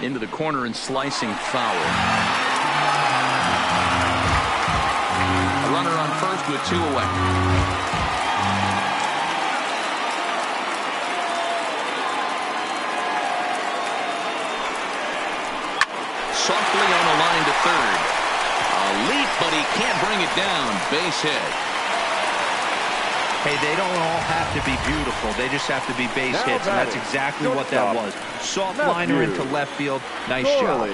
Into the corner and slicing foul. A runner on first with 2 away. Softly on the line to third. A leap, but he can't bring it down. Base hit. Hey, they don't all have to be beautiful. They just have to be base hits, and that's exactly what that was. Soft liner into left field. Nice job.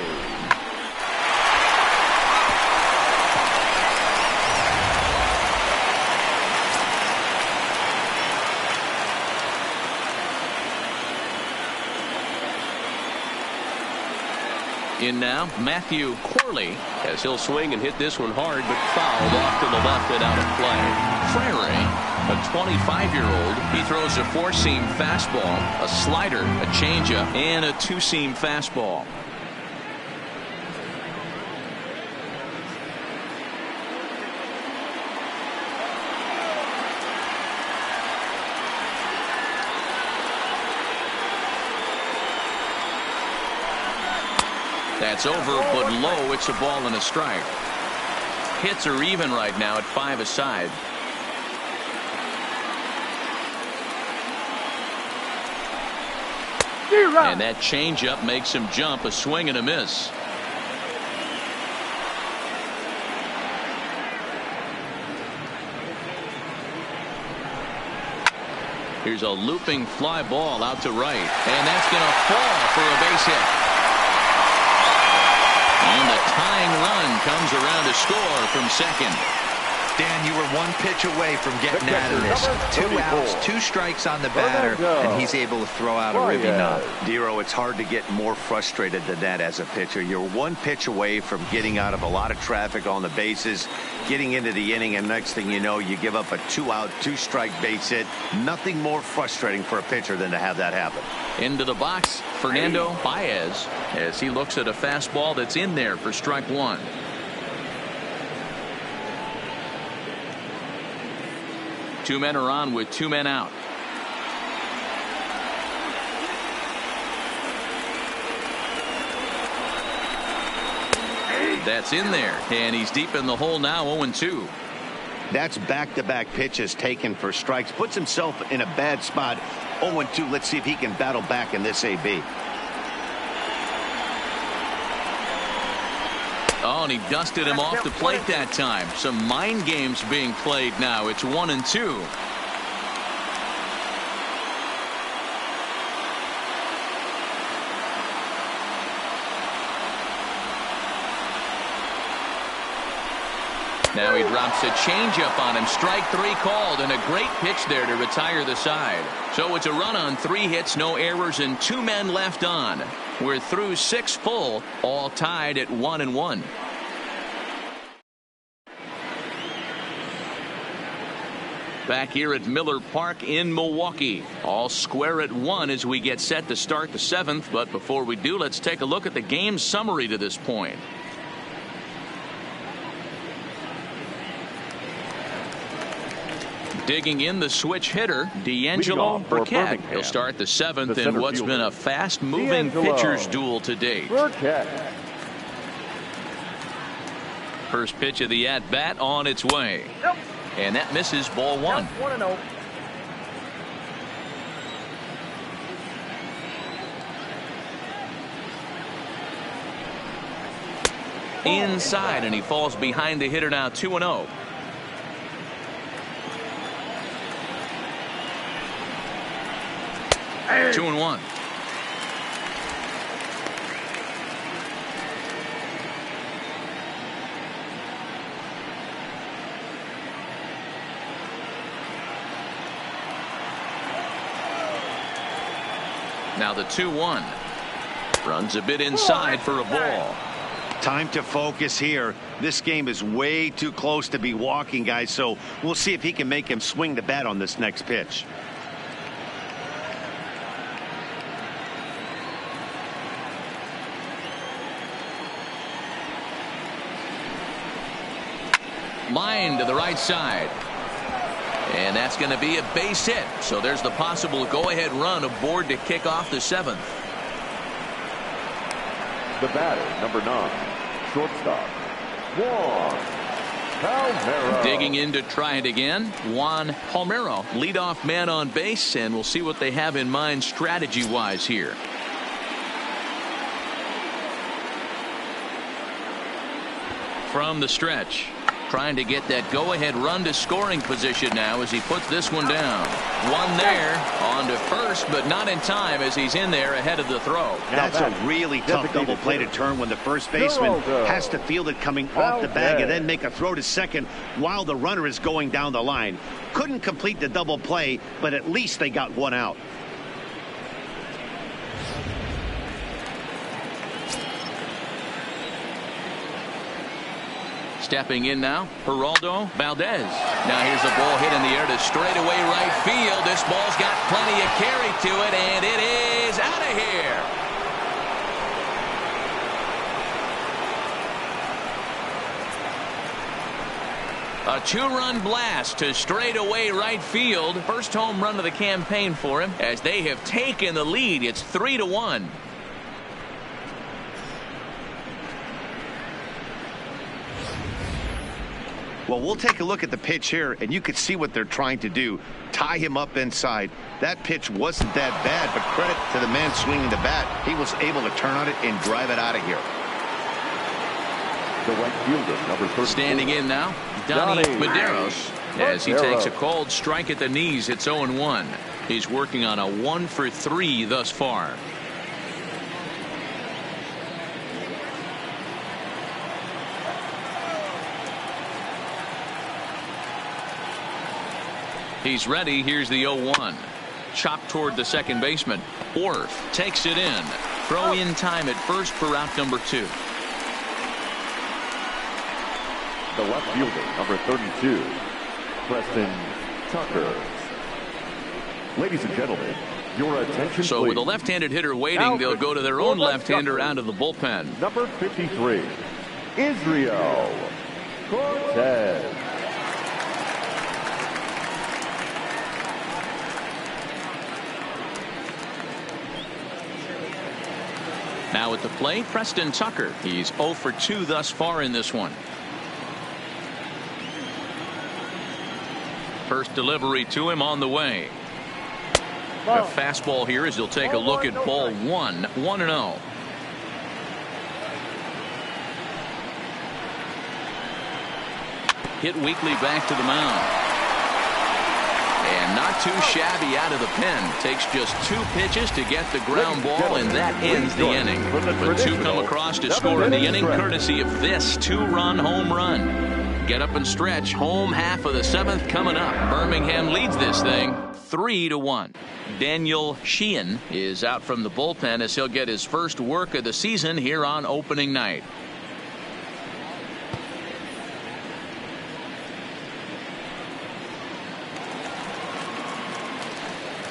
In now, Matthew Corley, as he'll swing and hit this one hard, but fouled off to the left and out of play. Frary, a 25-year-old, he throws a 4-seam fastball, a slider, a changeup, and a 2-seam fastball. That's over, but low. It's a ball and a strike. Hits are even right now at 5 aside. And that changeup makes him jump. A swing and a miss. Here's a looping fly ball out to right, and that's going to fall for a base hit. And the tying run comes around to score from second. Dan, you were 1 pitch away from getting out of this. 2 outs, 2 strikes on the batter, and he's able to throw out a ribby knob. Dero, it's hard to get more frustrated than that as a pitcher. You're 1 pitch away from getting out of a lot of traffic on the bases, getting into the inning, and next thing you know, you give up a 2-out, 2-strike base hit. Nothing more frustrating for a pitcher than to have that happen. Into the box, Fernando Baez, as he looks at a fastball that's in there for strike 1. Two men are on with 2 men out. That's in there, and he's deep in the hole now. 0-2. That's back-to-back pitches taken for strikes. Puts himself in a bad spot. 0-2. Let's see if he can battle back in this AB. Oh, and he dusted him off the plate that time. Some mind games being played now. It's 1-2. Now he drops a changeup on him. Strike 3 called, and a great pitch there to retire the side. So it's a run on 3 hits, no errors, and 2 men left on. We're through 6 full, all tied at 1-1. Back here at Miller Park in Milwaukee. All square at 1 as we get set to start the 7th. But before we do, let's take a look at the game summary to this point. Digging in the switch hitter, D'Angelo Burkett. He'll start the 7th in what's been a fast-moving pitcher's duel to date. Burkett. First pitch of the at-bat on its way. And that misses, ball 1. 1-0. Inside, and he falls behind the hitter now, 2-0. Hey. 2-1. Now the 2-1. Runs a bit inside for a ball. Time to focus here. This game is way too close to be walking, guys, so we'll see if he can make him swing the bat on this next pitch. Line to the right side. And that's going to be a base hit. So there's the possible go-ahead run aboard to kick off the 7th. The batter, number 9, shortstop, Juan Palmeiro. Digging in to try it again, Juan Palmeiro, leadoff man on base, and we'll see what they have in mind strategy-wise here. From the stretch. Trying to get that go-ahead run to scoring position now as he puts this one down. One there, on to first, but not in time as he's in there ahead of the throw. That's a really tough double play to turn when the first baseman has to field it coming off the bag and then make a throw to second while the runner is going down the line. Couldn't complete the double play, but at least they got one out. Stepping in now, Geraldo Valdez. Now here's a ball hit in the air to straightaway right field. This ball's got plenty of carry to it, and it is out of here. A 2-run blast to straightaway right field. First home run of the campaign for him as they have taken the lead. It's 3-1. Well, we'll take a look at the pitch here, and you can see what they're trying to do. Tie him up inside. That pitch wasn't that bad, but credit to the man swinging the bat. He was able to turn on it and drive it out of here. The right fielder, number 13. Standing in now, Donnie Medeiros. As he takes a cold strike at the knees, it's 0-1. He's working on a 1-for-3 thus far. He's ready. Here's the 0-1. Chopped toward the second baseman. Orf takes it in. Throw in time at first for out number 2. The left fielder, number 32, Preston Tucker. Ladies and gentlemen, your attention, so please. with a left-handed hitter waiting, they'll go to their own left-hander out of the bullpen. Number 53, Israel Cortez. Now at the plate, Preston Tucker. He's 0 for 2 thus far in this one. First delivery to him on the way. A fastball here as he'll take a look at ball 1. 1-0. Hit weakly back to the mound. And not too shabby out of the pen. Takes just 2 pitches to get the ground ball, and that ends the inning. But 2 come across to score in the inning, courtesy of this 2-run home run. get up and stretch. Home half of the 7th coming up. Birmingham leads this thing 3-1. Daniel Sheehan is out from the bullpen as he'll get his first work of the season here on opening night.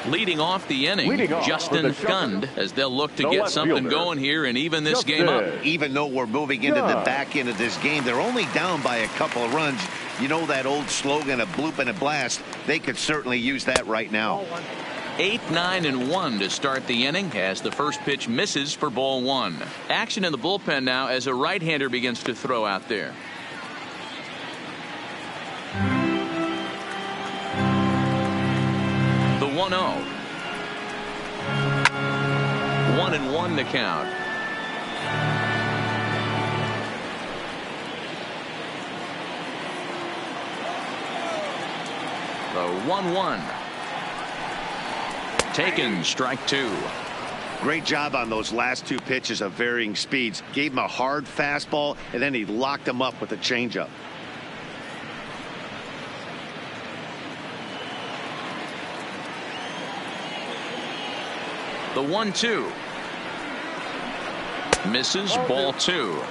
Leading off the inning, Justin Gund, as they'll look to get something going here and even this game up. Even though we're moving into the back end of this game, they're only down by a couple of runs. You know that old slogan, a bloop and a blast. They could certainly use that right now. 8, 9, and 1 to start the inning as the first pitch misses for ball 1. Action in the bullpen now as a right-hander begins to throw out there. The 1-0. 1-1 to count. The 1-1. Taken, strike 2. Great job on those last 2 pitches of varying speeds. Gave him a hard fastball, and then he locked him up with a changeup. The 1-2. Misses, ball 2.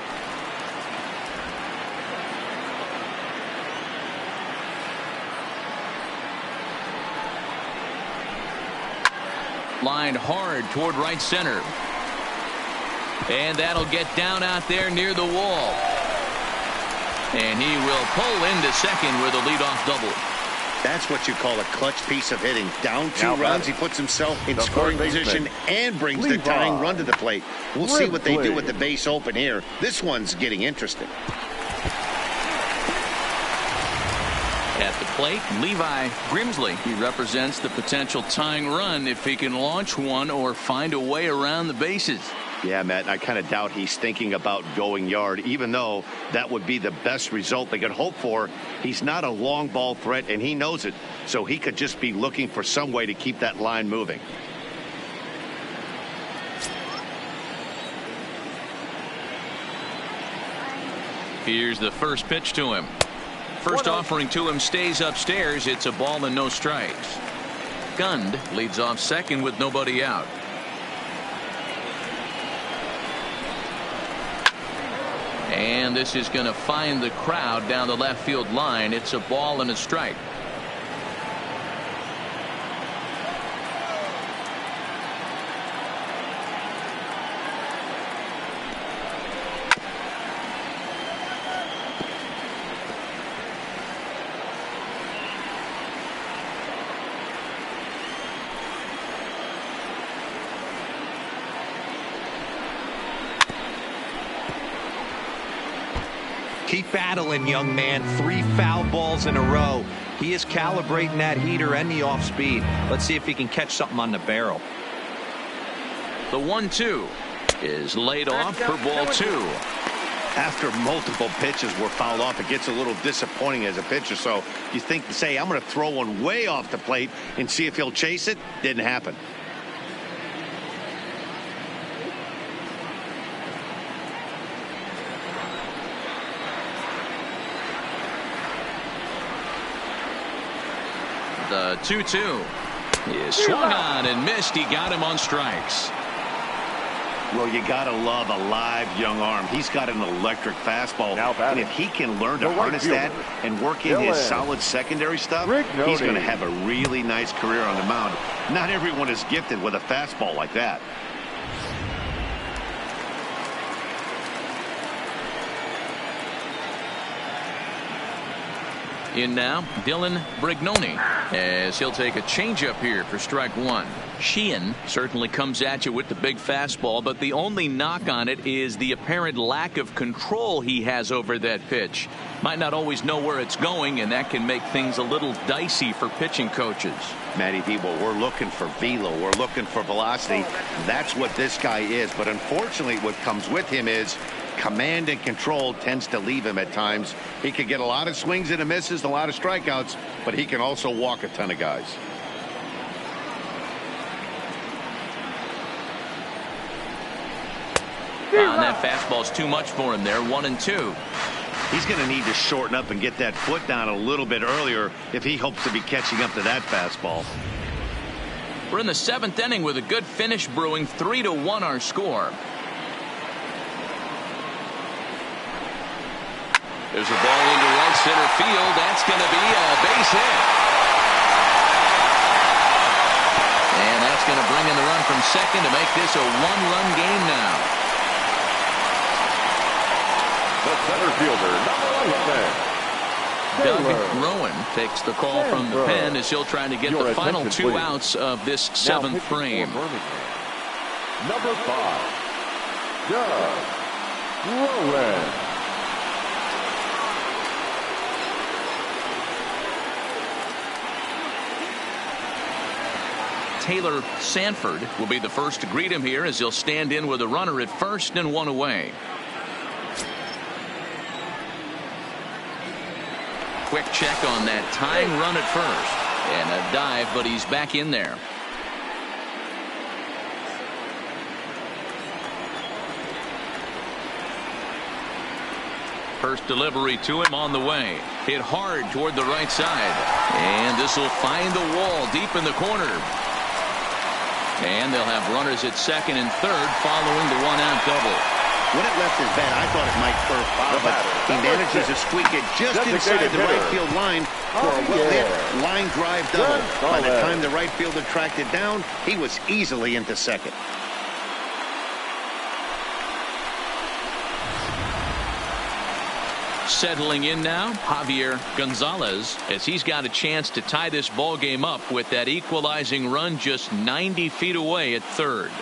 Lined hard toward right center. And that'll get down out there near the wall. And he will pull into second with a leadoff double. That's what you call a clutch piece of hitting. Down 2 runs, he puts himself in scoring position and brings the tying run to the plate. We'll see what they do with the base open here. This one's getting interesting. At the plate, Levi Grimsley. He represents the potential tying run if he can launch one or find a way around the bases. Yeah, Matt, I kind of doubt he's thinking about going yard, even though that would be the best result they could hope for. He's not a long ball threat, and he knows it, so he could just be looking for some way to keep that line moving. Here's the first pitch to him. First offering to him stays upstairs. It's a ball and no strikes. Gund leads off second with nobody out. And this is going to find the crowd down the left field line. It's a ball and a strike. Keep battling, young man. 3 foul balls in a row. He is calibrating that heater and the off speed. Let's see if he can catch something on the barrel. The 1-2 is laid off for ball 2. After multiple pitches were fouled off, it gets a little disappointing as a pitcher. So you think, say, I'm going to throw one way off the plate and see if he'll chase it. Didn't happen. The 2-2 is swung on and missed. He got him on strikes. Well, you got to love a live young arm. He's got an electric fastball. And if he can learn to harness that and work in his solid secondary stuff, he's going to have a really nice career on the mound. Not everyone is gifted with a fastball like that. In now, Dylan Brignoni, as he'll take a changeup here for strike 1. Sheehan certainly comes at you with the big fastball, but the only knock on it is the apparent lack of control he has over that pitch. Might not always know where it's going, and that can make things a little dicey for pitching coaches. Matty V, well, we're looking for velo. We're looking for velocity. That's what this guy is. But unfortunately, what comes with him is command and control tends to leave him at times. He could get a lot of swings and misses, a lot of strikeouts, but he can also walk a ton of guys. And that fastball's too much for him there. 1-2. He's going to need to shorten up and get that foot down a little bit earlier if he hopes to be catching up to that fastball. We're in the 7th inning with a good finish brewing. 3-1 our score. There's a ball into right center field. That's going to be a base hit. And that's going to bring in the run from second to make this a 1-run game now. The center fielder, number 11. Doug Groen takes the call from the pen as he'll try to get the final 2 outs of this 7th frame. Number 5, Doug Groen. Taylor Sanford will be the first to greet him here as he'll stand in with a runner at first and 1 away. Quick check on that tying run at first. And a dive, but he's back in there. First delivery to him on the way. Hit hard toward the right side. And this will find the wall deep in the corner. And they'll have runners at second and third following the 1-out double. When it left his bat, I thought it might curve foul, but he manages to squeak it just inside the right field line for a well-hit line drive double. By the time the right fielder tracked it down, he was easily into second. Settling in now, Javier Gonzalez, as he's got a chance to tie this ball game up with that equalizing run just 90 feet away at third.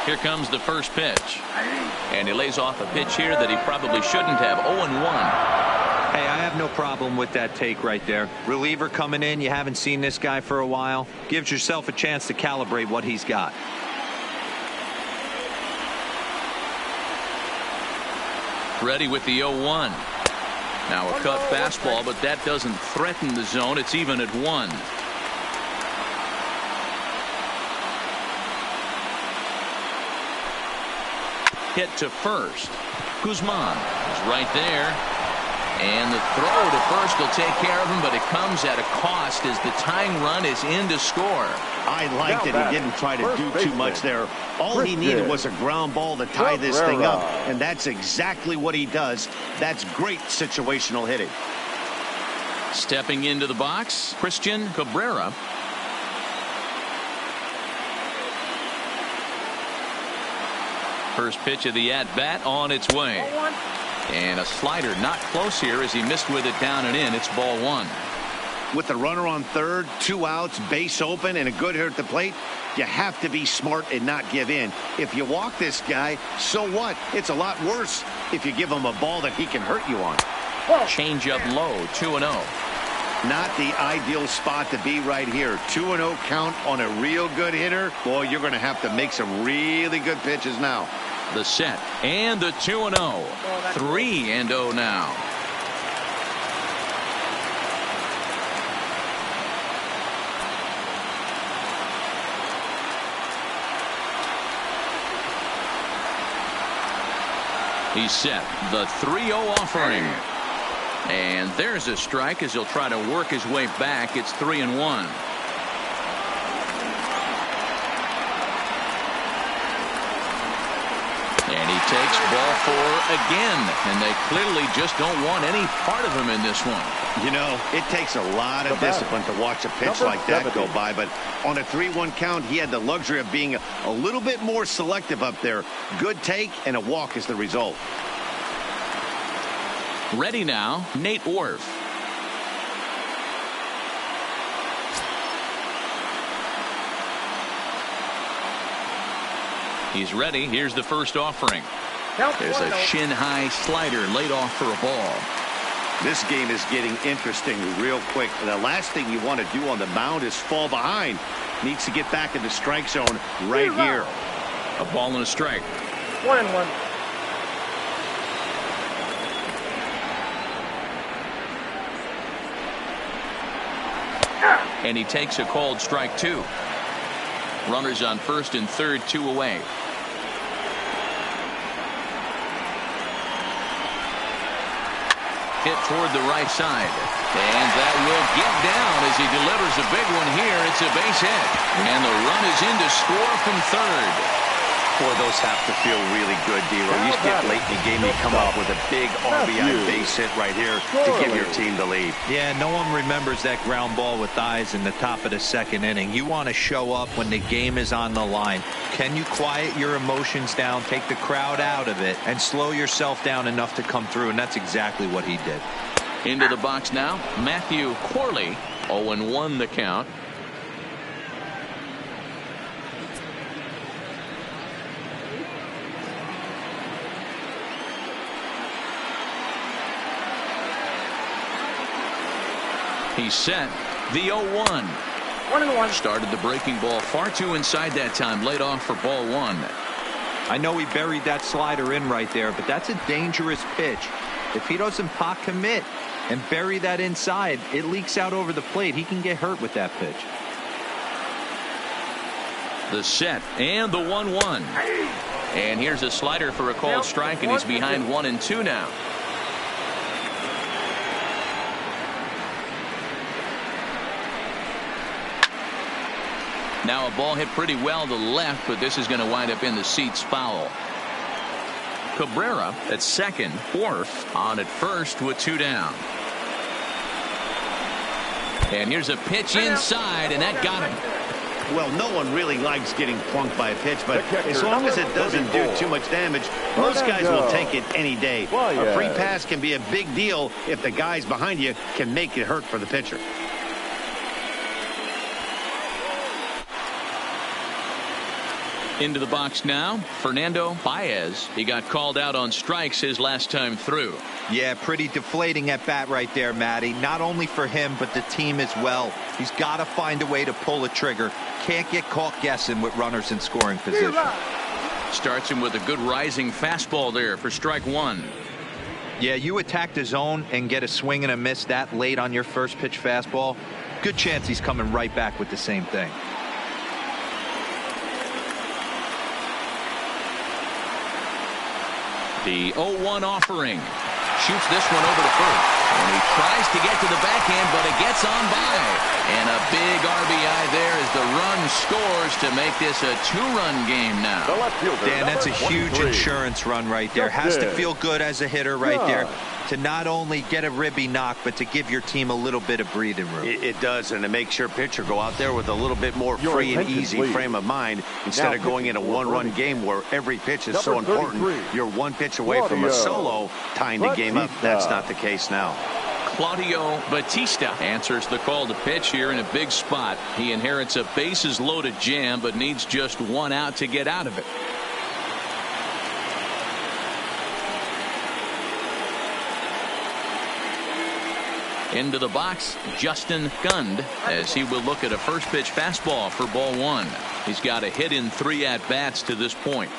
Here comes the first pitch. And he lays off a pitch here that he probably shouldn't have. 0-1. Hey, I have no problem with that take right there. Reliever coming in. You haven't seen this guy for a while. Gives yourself a chance to calibrate what he's got. Ready with the 0-1. Now a cut fastball, but that doesn't threaten the zone. It's even at 1. Hit to first. Guzman is right there. And the throw to first will take care of him, but it comes at a cost as the tying run is in to score. I liked it. He didn't try to do too much there. All he needed was a ground ball to tie this thing up, and that's exactly what he does. That's great situational hitting. Stepping into the box, Christian Cabrera. First pitch of the at-bat on its way. And a slider not close here as he missed with it down and in. It's ball 1. With the runner on third, 2 outs, base open, and a good hitter at the plate, you have to be smart and not give in. If you walk this guy, so what? It's a lot worse if you give him a ball that he can hurt you on. Change up low, 2-0. Not the ideal spot to be right here. 2-0 count on a real good hitter. Boy, you're going to have to make some really good pitches now. The set and the 2-0. 3-0 now. He's set. The 3-0 offering. And there's a strike as he'll try to work his way back. It's 3-1. And he takes ball 4 again. And they clearly just don't want any part of him in this one. You know, it takes a lot of discipline to watch a pitch like that go by. But on a 3-1 count, he had the luxury of being a little bit more selective up there. Good take and a walk is the result. Ready now, Nate Orf. He's ready. Here's the first offering. There's a shin-high slider laid off for a ball. This game is getting interesting real quick. The last thing you want to do on the mound is fall behind. Needs to get back in the strike zone right here. A ball and a strike. 1-1. And he takes a called strike 2. Runners on first and third, 2 away. Hit toward the right side. And that will get down as he delivers a big one here. It's a base hit. And the run is in to score from third. Boy, those have to feel really good, D-Row. You get late in the game, you come up with a big RBI base hit right here to give your team the lead. Yeah, no one remembers that ground ball with eyes in the top of the second inning. You want to show up when the game is on the line. Can you quiet your emotions down, take the crowd out of it, and slow yourself down enough to come through? And that's exactly what he did. Into the box now, Matthew Corley. 0-1 the count. He's set. The 0-1. 1-1. Started the breaking ball far too inside that time. Laid off for ball 1. I know he buried that slider in right there, but that's a dangerous pitch. If he doesn't pot commit and bury that inside, it leaks out over the plate. He can get hurt with that pitch. The set and the 1-1. And here's a slider for a called strike, and he's behind 1-2 now. Now a ball hit pretty well to left, but this is going to wind up in the seats foul. Cabrera at second, fourth on at first with 2 down. And here's a pitch inside, and that got him. Well, no one really likes getting plunked by a pitch, but as long as it doesn't do too much damage, most guys will take it any day. A free pass can be a big deal if the guys behind you can make it hurt for the pitcher. Into the box now, Fernando Baez. He got called out on strikes his last time through. Yeah, pretty deflating at bat right there, Matty. Not only for him, but the team as well. He's got to find a way to pull a trigger. Can't get caught guessing with runners in scoring position. Starts him with a good rising fastball there for strike 1. Yeah, you attack the zone and get a swing and a miss that late on your first pitch fastball. Good chance he's coming right back with the same thing. The 0-1 offering. Shoots this one over to first. And he tries to get to the backhand, but it gets on by. And a big RBI there as the run scores to make this a 2-run game now. Dan, that's a huge insurance run right there. Has to feel good as a hitter right there to not only get a ribby knock, but to give your team a little bit of breathing room. It does, and it makes your pitcher go out there with a little bit more free and easy frame of mind instead of going in a 1-run game where every pitch is so important. You're 1 pitch away from a solo tying the game up. That's not the case now. Claudio Batista answers the call to pitch here in a big spot. He inherits a bases loaded jam, but needs just 1 out to get out of it. Into the box, Justin Gund, as he will look at a first pitch fastball for ball 1. He's got a hit in 3 at-bats to this point.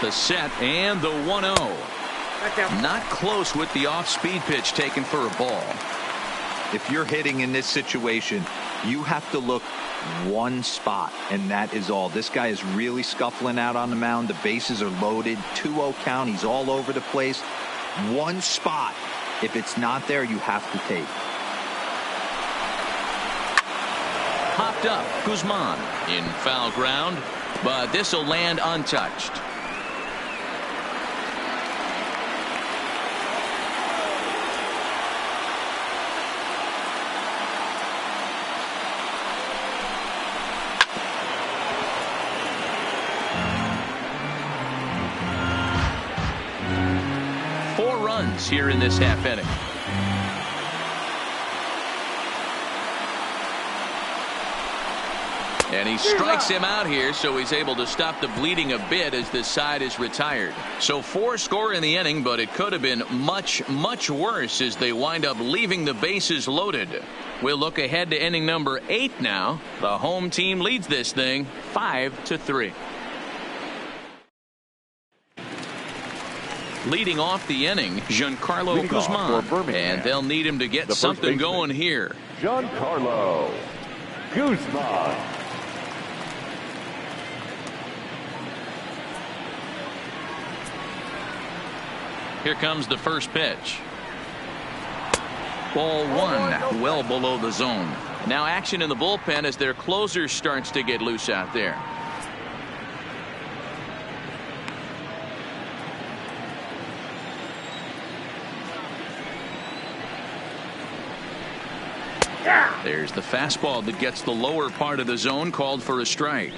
The set and the 1-0. Not close with the off-speed pitch taken for a ball. If you're hitting in this situation, you have to look 1 spot, and that is all. This guy is really scuffling out on the mound. The bases are loaded. 2-0 count. He's all over the place. 1 spot. If it's not there, you have to take. Popped up. Guzman in foul ground, but this will land untouched. Here in this half inning. And he strikes him out here, so he's able to stop the bleeding a bit as this side is retired. So 4 score in the inning, but it could have been much, much worse as they wind up leaving the bases loaded. We'll look ahead to inning number 8 now. The home team leads this thing 5-3. Leading off the inning, Giancarlo Guzman, and they'll need him to get something going here. Giancarlo Guzman. Here comes the first pitch. Ball 1, well below the zone. Now action in the bullpen as their closer starts to get loose out there. There's the fastball that gets the lower part of the zone, called for a strike.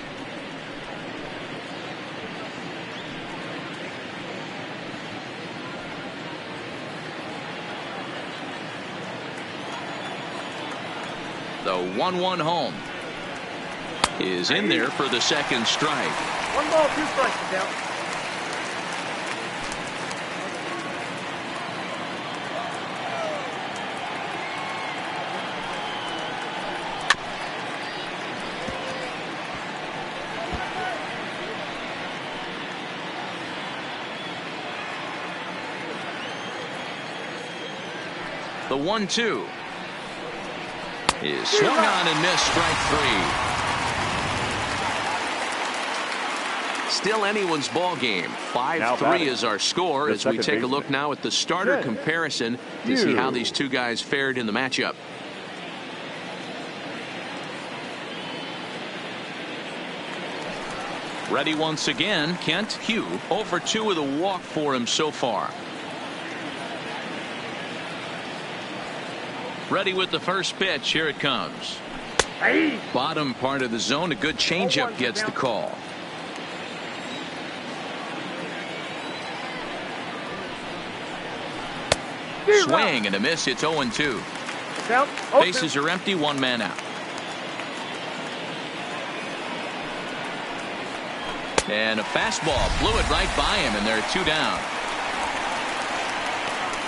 The 1-1 home is in there for the second strike. 1 ball, 2 strikes, down. The 1-2 is swung on and missed, strike 3. Still anyone's ball game. 5-3 is our score as we take a look now at the starter comparison to see how these two guys fared in the matchup. Ready once again, Kent Hugh. 0 for 2 with a walk for him so far. Ready with the first pitch. Here it comes. Bottom part of the zone. A good changeup gets the call. Swing and a miss. It's 0-2. Bases are empty. 1 man out. And a fastball blew it right by him, and there are 2 down.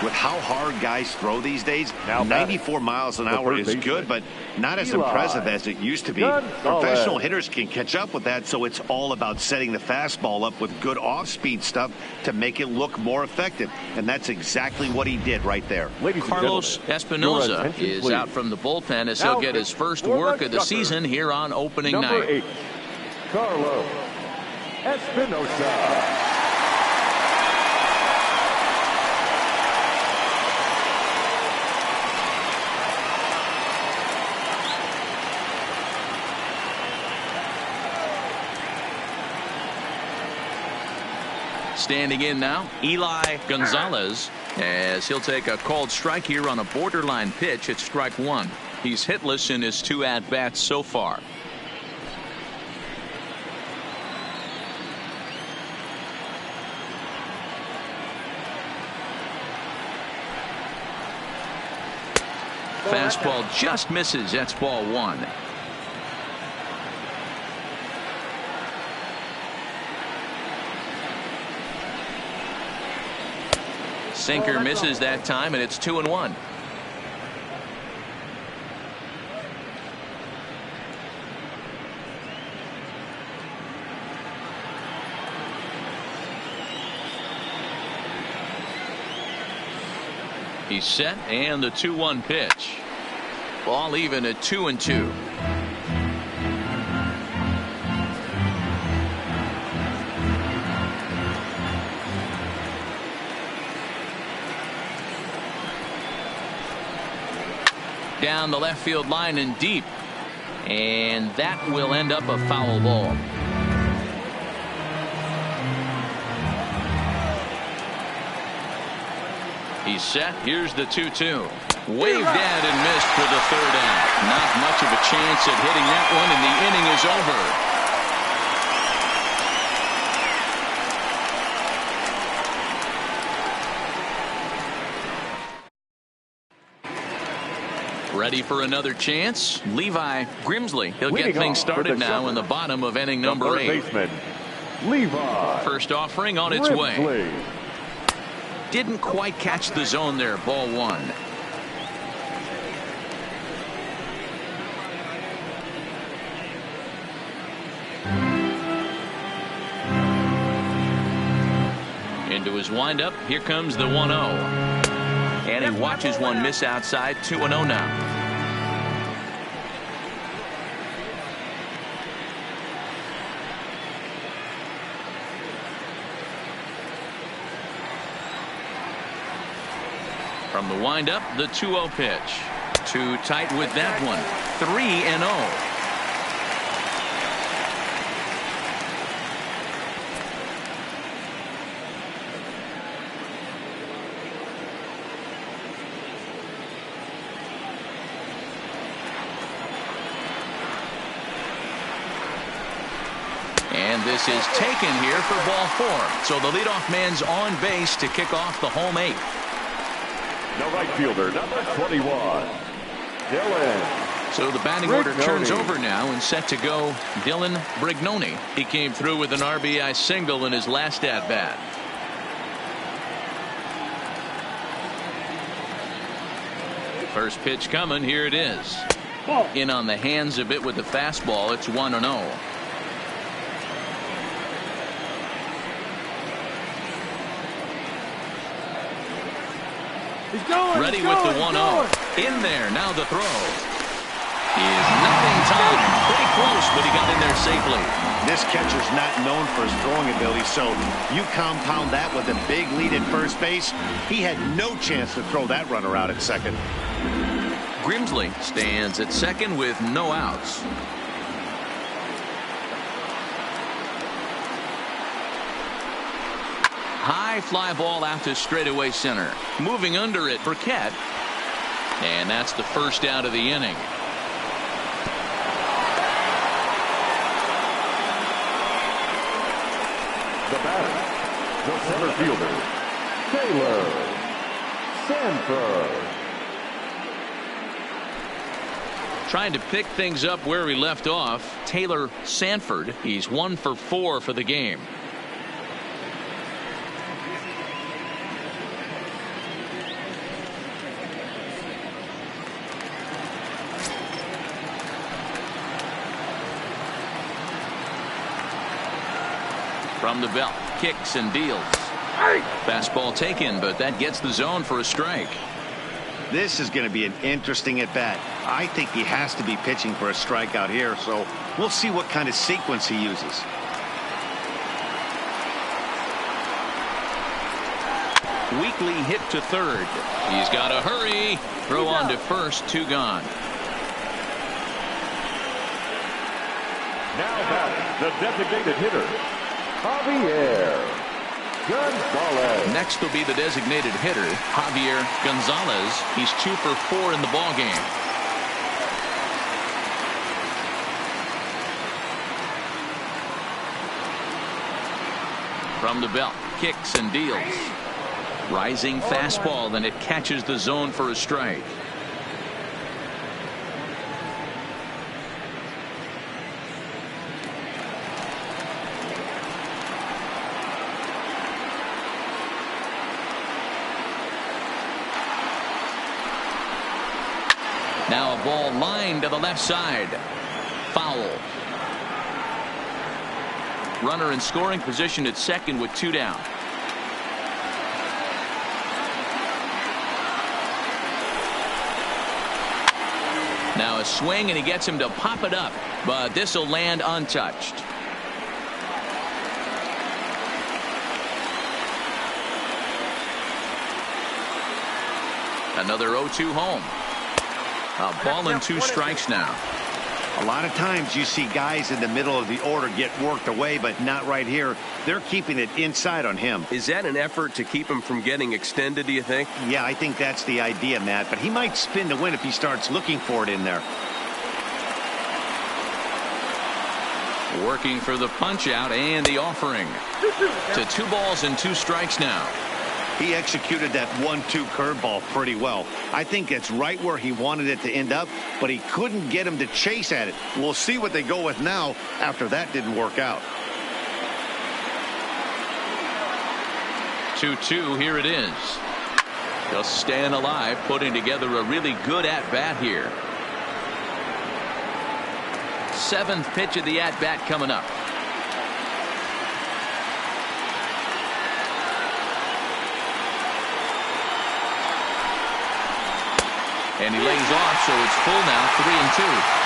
With how hard guys throw these days, 94 miles an hour is good, but not as impressive as it used to be. Professional hitters can catch up with that, so it's all about setting the fastball up with good off-speed stuff to make it look more effective, and that's exactly what he did right there. Carlos Espinoza is out from the bullpen as he'll get his first work of the season here on opening night. 8, Carlos Espinoza. Standing in now, Eli Gonzalez, as he'll take a called strike here on a borderline pitch at strike 1. He's hitless in his 2 at-bats so far. Fastball just misses. That's ball 1. Sinker misses that time, and it's 2-1. He's set, and the 2-1 pitch. Ball even at 2-2. Down the left field line and deep, and that will end up a foul ball. He's set. Here's the 2-2. Waved at and missed for the 3rd out. Not much of a chance at hitting that one, and the inning is over. Ready for another chance? Levi Grimsley. He'll get Leading things off for started the now Shukers, in the bottom of inning the number third 8. baseman, Levi. First offering on its way. Grimsley. Didn't quite catch the zone there. Ball 1. Into his windup. Here comes the 1-0. And he watches one miss outside. 2-0 now. From the windup, the 2-0 pitch. Too tight with that one. 3-0. And this is taken here for ball 4. So the leadoff man's on base to kick off the home 8th. The right fielder, number 21, Dylan. So the batting order Brignoni. turns over now and set to go Dylan Brignoni. He came through with an RBI single in his last at-bat. First pitch coming. Here it is. In on the hands a bit with the fastball. It's 1-0. Ready with the 1-0. In there. Now the throw. He is nothing time. Pretty close, but he got in there safely. This catcher's not known for his throwing ability, so you compound that with a big lead at first base. He had no chance to throw that runner out at second. Grimsley stands at second with no outs. High fly ball out to straightaway center. Moving under it for Kett. And that's the first out of the inning. The batter, the center fielder, Taylor Sanford. Trying to pick things up where he left off. Taylor Sanford. He's 1 for 4 for the game. From the belt, kicks and deals. Fastball taken, but that gets the zone for a strike. This is going to be an interesting at bat. I think he has to be pitching for a strikeout here, so we'll see what kind of sequence he uses. Weekly hit to third. He's got to hurry. Throw on to first. 2 gone. Now back, the designated hitter, Javier Gonzalez. Next will be the designated hitter, Javier Gonzalez. He's 2 for 4 in the ball game. From the belt, kicks and deals. Rising fastball, and it catches the zone for a strike. Now a ball lined to the left side. Foul. Runner in scoring position at second with 2 down. Now a swing, and he gets him to pop it up, but this will land untouched. Another 0-2 home. A ball and 2 strikes now. A lot of times you see guys in the middle of the order get worked away, but not right here. They're keeping it inside on him. Is that an effort to keep him from getting extended, do you think? Yeah, I think that's the idea, Matt, but he might spin to win if he starts looking for it in there. Working for the punch out and the offering. To 2 balls and 2 strikes now. He executed that 1-2 curveball pretty well. I think it's right where he wanted it to end up, but he couldn't get him to chase at it. We'll see what they go with now after that didn't work out. 2-2, here it is. Just staying alive, putting together a really good at-bat here. 7th pitch of the at-bat coming up. And he lays off, so it's full now, 3-2.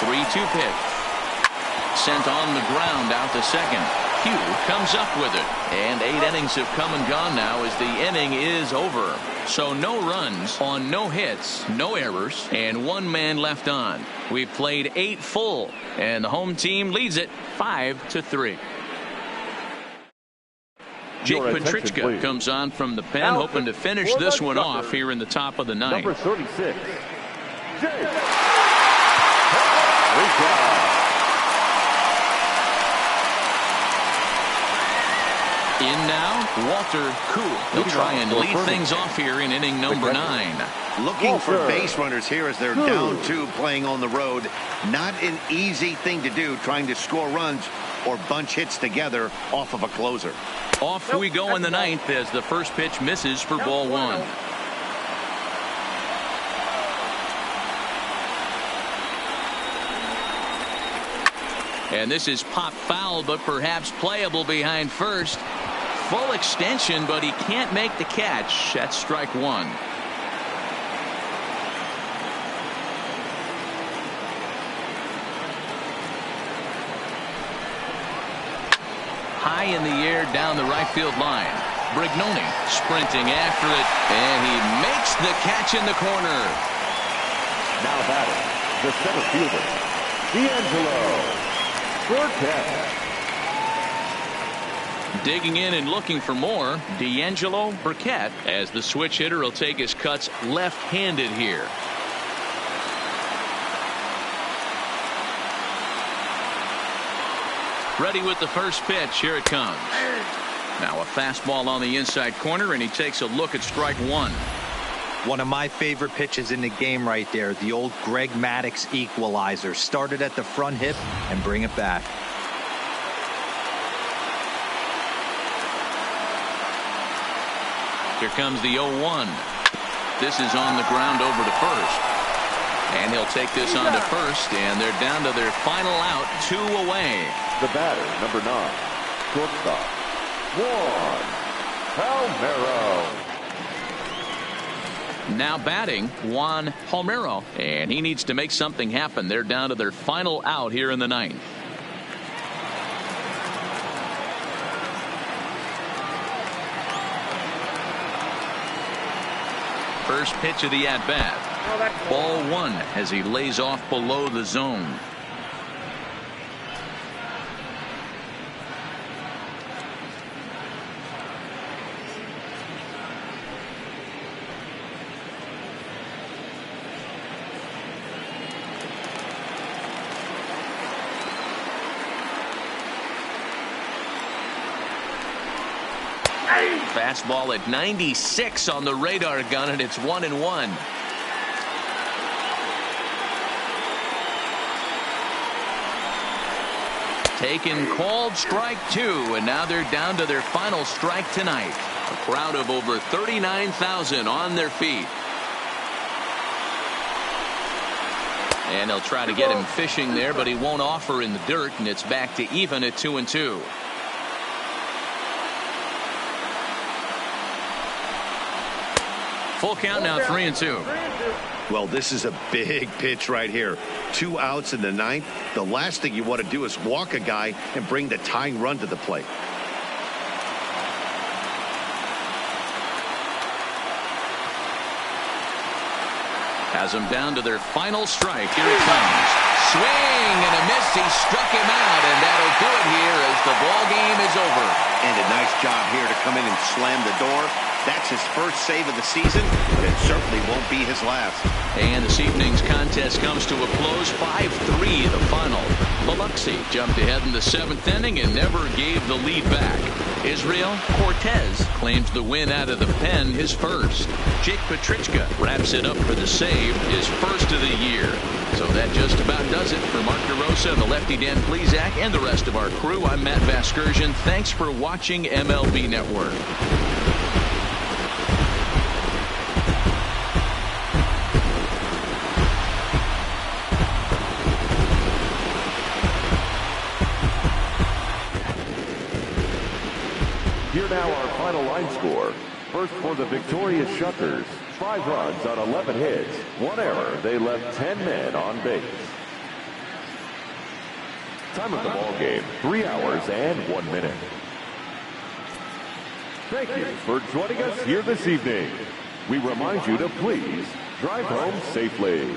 3-2 pitch. Sent on the ground out to second. Hugh comes up with it. And 8 innings have come and gone now as the inning is over. So no runs on no hits, no errors, and 1 man left on. We've played 8 full, and the home team leads it 5-3. Jake Petrichka comes on from the pen, hoping to finish this one off here in the top of the 9th. Number 36, Jake. In now, Walter Cool. He'll try and lead things off here in inning number 9. Looking for base runners here as they're down 2 playing on the road. Not an easy thing to do, trying to score runs or bunch hits together off of a closer. Off we go in the 9th as the first pitch misses for ball 1. And this is pop foul, but perhaps playable behind first. Full extension, but he can't make the catch. That's strike 1. High in the air down the right field line. Brignoni sprinting after it, and he makes the catch in the corner. Now batting, the center fielder, D'Angelo Burkett. Digging in and looking for more, D'Angelo Burkett, as the switch hitter will take his cuts left-handed here. Ready with the first pitch. Here it comes. Now a fastball on the inside corner, and he takes a look at strike 1. One of my favorite pitches in the game right there. The old Greg Maddux equalizer. Started at the front hip and bring it back. Here comes the 0-1. This is on the ground over to first. And he'll take this on to first, and they're down to their final out, 2 away. The batter, number 9, shortstop, Juan Palmeiro. Now batting, Juan Palmeiro, and he needs to make something happen. They're down to their final out here in the 9th. First pitch of the at-bat. Ball 1 as he lays off below the zone. Fastball at 96 on the radar gun, and it's 1-1. Taken, called, strike 2, and now they're down to their final strike tonight. A crowd of over 39,000 on their feet. And they'll try to get him fishing there, but he won't offer in the dirt, and it's back to even at 2-2. Full count now, 3-2. Well, this is a big pitch right here. 2 outs in the 9th. The last thing you want to do is walk a guy and bring the tying run to the plate. Has them down to their final strike. Here it comes. Swing and a miss. He struck him out, and that'll do it here as the ball game is over. And a nice job here to come in and slam the door. That's his first save of the season, but it certainly won't be his last. And this evening's contest comes to a close, 5-3 the final. Biloxi jumped ahead in the 7th inning and never gave the lead back. Israel Cortez claims the win out of the pen, his first. Jake Petrichka wraps it up for the save, his first of the year. So that just about does it for Mark DeRosa, the lefty Dan Plesac, and the rest of our crew. I'm Matt Vasgersian. Thanks for watching MLB Network. Here now our final line score. First for the victorious Shukers. 5 runs on 11 hits. 1 error. They left 10 men on base. Time of the ball game, 3 hours and 1 minute. Thank you for joining us here this evening. We remind you to please drive home safely.